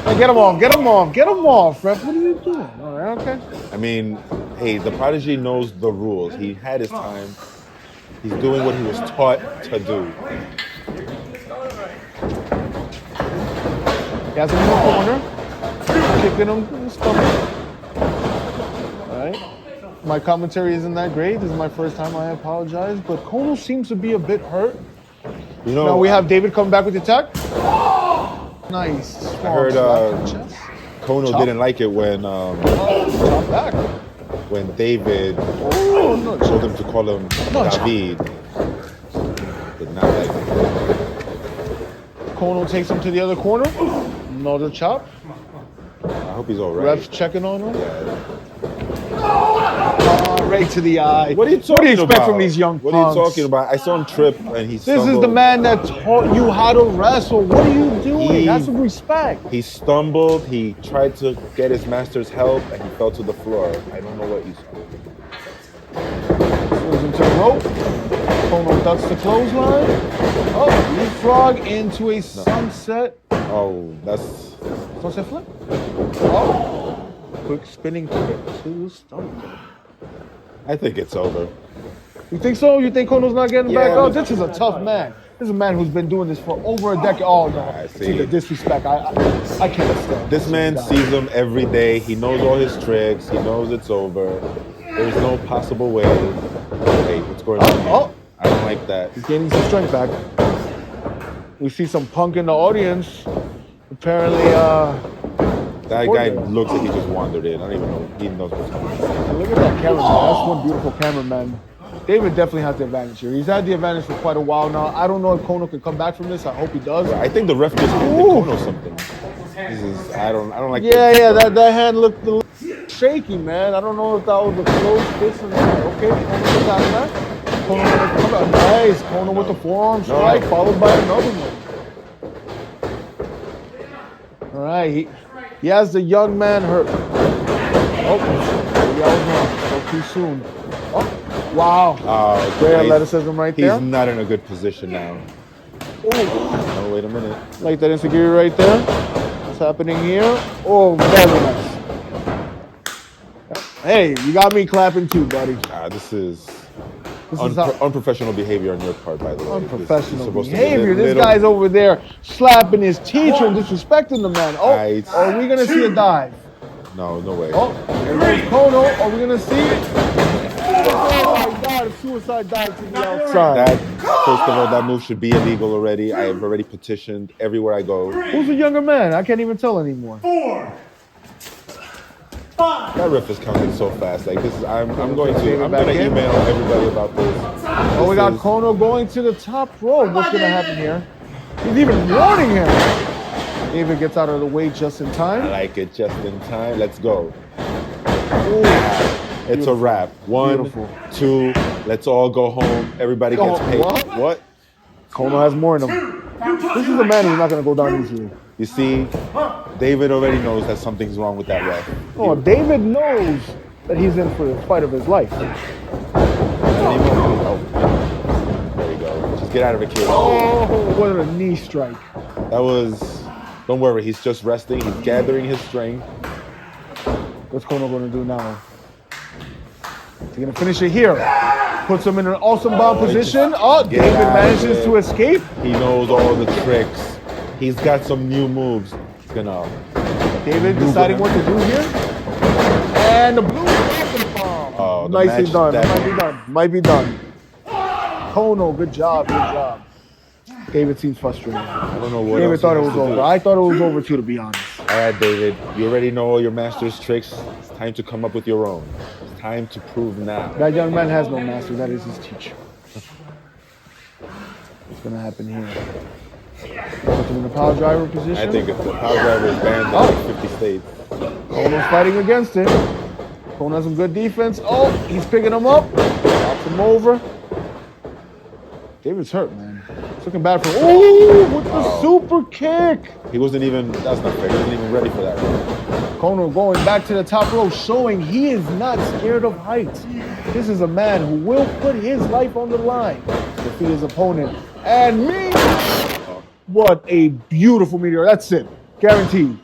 Hey, get him off, ref. What are you doing? All right, okay. I mean, hey, the prodigy knows the rules. He had his time. He's doing what he was taught to do. He has him in the corner, kicking him in the stomach. All right. My commentary isn't that great. This is my first time. I apologize. But Kono seems to be a bit hurt. You know, now we have David coming back with the attack. Nice. I heard Kono didn't like it when when David told him to call him David. Did not like it. Kono takes him to the other corner. Another chop. I hope he's all right. Ref's checking on him. Yeah. Right to the eye. What do you expect from these young punks? What are you talking about? I saw him trip and he stumbled. This is the man that taught you how to wrestle. What are you doing? Have some respect. He stumbled. He tried to get his master's help and he fell to the floor. I don't know what you saw. Goes into the rope. Kono ducks the clothesline. Oh, leapfrog into a sunset. Oh, that's sunset flip. Oh, quick spinning kick to the stomach. I think it's over. You think so? You think Kono's not getting back up? This is a tough man. This is a man who's been doing this for over a decade. Oh no! I See the disrespect. I can't stand this man sees him every day. He knows all his tricks. He knows it's over. There's no possible way. Wait, what's going on here? I don't like that. He's gaining some strength back. We see some Punk in the audience. Apparently, that guy looks like he just wandered in. I don't even know. He knows what's going on. Look at that cameraman. That's one beautiful cameraman. David definitely has the advantage here. He's had the advantage for quite a while now. I don't know if Kono can come back from this. I hope he does. I think the ref just handed Kono something. This is, I don't like. Yeah, that hand looked a little shaky, man. I don't know if that was a close fist or not. Okay, Kono got that. Kono with the comeback. Nice. Kono with the forearm strike, followed by another one. All right, he has the young man hurt. Oh, so too soon. Oh. Wow. Great athleticism right there. He's not in a good position now. Oh, wait a minute. Like that insecurity right there. What's happening here? Oh, very nice. Hey, you got me clapping too, buddy. This is unprofessional behavior on your part, by the way. Unprofessional behavior. This guy's over there slapping his teacher and disrespecting the man. Oh, are we going to see a dive? No way. Oh, there goes Kono. Are we going to see it? Oh my God, a suicide dive to the outside. First of all, that move should be illegal already. I have already petitioned everywhere I go. Who's the younger man? I can't even tell anymore. 4, 5. That ref is counting so fast. Like this is, I'm going to email everybody about this. Oh, we got Kono going to the top rope. What's going to happen here? He's even warning him. David gets out of the way just in time. I like it, just in time. Let's go. It's a wrap. 1, 2, let's all go home. Everybody gets paid. What? Kono has more in him. This is a man who's not going to go down easily. You see, David already knows that something's wrong with that ref. Oh, David knows that he's in for the fight of his life. There you go. Just get out of it, kid. Oh, what a knee strike. That was... Don't worry, he's just resting. He's gathering his strength. What's Kono going to do now? He's going to finish it here. Puts him in an awesome bomb position. Oh, David manages to escape. He knows all the tricks. He's got some new moves. He's going to... David deciding what to do here. And the blue bomb. Oh, nicely done. Might be done. Kono, good job. David seems frustrated. I don't know what David thought it was over. I thought it was over too, to be honest. All right, David. You already know all your master's tricks. It's time to come up with your own. It's time to prove now. That young man has no master. That is his teacher. What's going to happen here? Put him in the power driver position. I think if the power driver is banned in 50 states. Kono's fighting against it. Kono has some good defense. Oh, he's picking him up. Drops him over. David's hurt, man. It's looking bad for him. Oh, with the super kick. He wasn't even, that's not fair. He wasn't even ready for that. Kono going back to the top row, showing he is not scared of heights. This is a man who will put his life on the line to defeat his opponent. And me, what a beautiful meteor. That's it, guaranteed.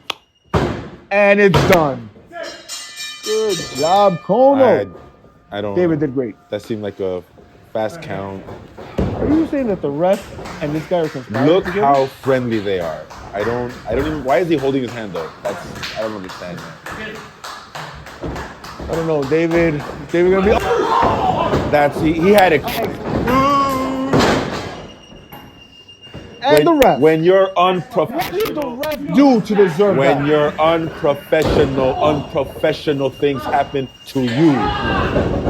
And it's done. Good job, Kono. I don't. David did great. That seemed like a fast count. Are you saying that the ref and this guy are conspiring Look together? how friendly they are. I don't even, why is he holding his hand though? I don't understand that. I don't know, David gonna be, he had it. And the ref. When you're unprofessional. What did the ref do to deserve that? When you're unprofessional things happen to you.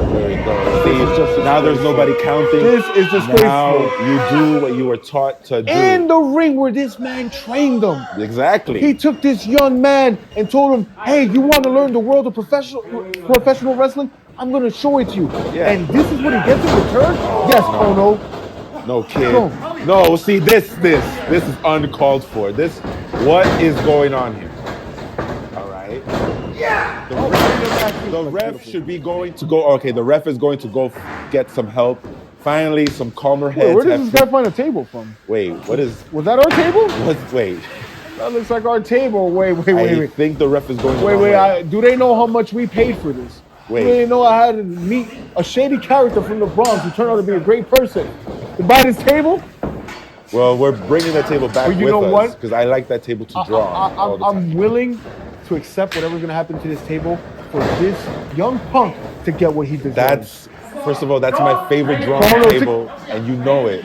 There you go. See, now there's nobody counting. This is disgraceful. Now you do what you were taught to do. In the ring where this man trained them. Exactly. He took this young man and told him, hey, you want to learn the world of professional wrestling? I'm going to show it to you. Yeah. And this is what he gets in return? Yes, Kono. No, kid. No, see, this is uncalled for. What is going on here? All right. Yeah. The ref should be going to go. Okay, the ref is going to go get some help. Finally, some calmer heads. Wait, where does this guy find a table from? Wait, what is? Was that our table? Wait. That looks like our table. Wait. I think the ref is going. Do they know how much we paid for this? Wait. Do they know I had to meet a shady character from the Bronx who turned out to be a great person to buy this table? Well, we're bringing that table back But you with know us what? because I like that table to draw. all the time. I'm willing to accept whatever's gonna happen to this table for this young punk to get what he deserves. First of all, that's my favorite drawing table, and you know it.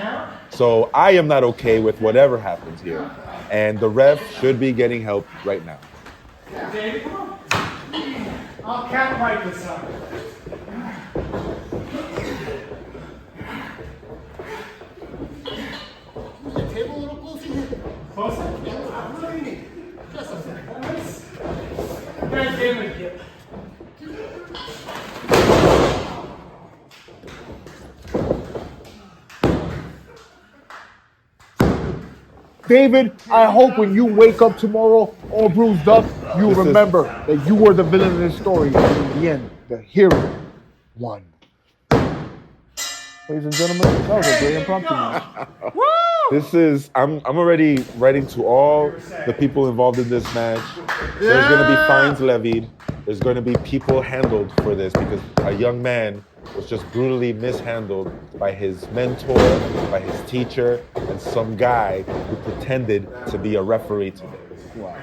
So I am not okay with whatever happens here. And the ref should be getting help right now. David, come on. I'll cat fight this up. The table a little closer here. Closer? What do you need? Just a second. Guys, David. David, I hope when you wake up tomorrow all bruised up, you remember that you were the villain of this story. And in the end, the hero won. Ladies and gentlemen, that was a great impromptu match. I'm already writing to all the people involved in this match. There's going to be fines levied. There's going to be people handled for this because a young man was just brutally mishandled by his mentor, by his teacher, and some guy who pretended to be a referee today. Wow.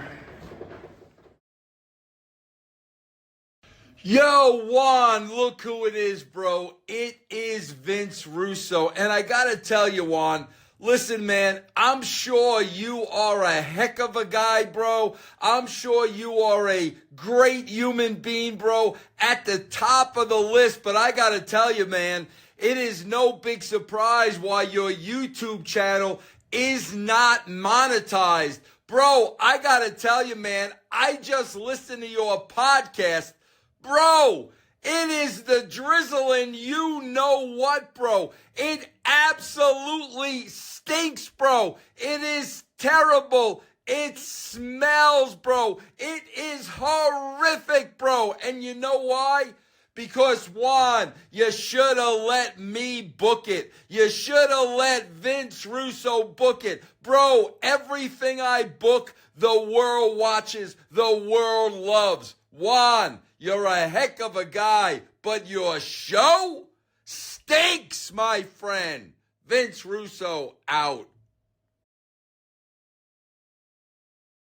Yo, Juan, look who it is, bro. It is Vince Russo. And I gotta tell you, Juan, listen, man, I'm sure you are a heck of a guy, bro. I'm sure you are a great human being, bro, at the top of the list. But I gotta tell you, man, it is no big surprise why your YouTube channel is not monetized. Bro, I gotta tell you, man, I just listened to your podcast. Bro, it is the drizzling you know what, bro. It absolutely stinks, bro. It is terrible. It smells, bro. It is horrific, bro. And you know why? Because, Juan, you should have let me book it. You should have let Vince Russo book it. Bro, everything I book, the world watches, the world loves. Juan, you're a heck of a guy, but your show stinks, my friend. Vince Russo out.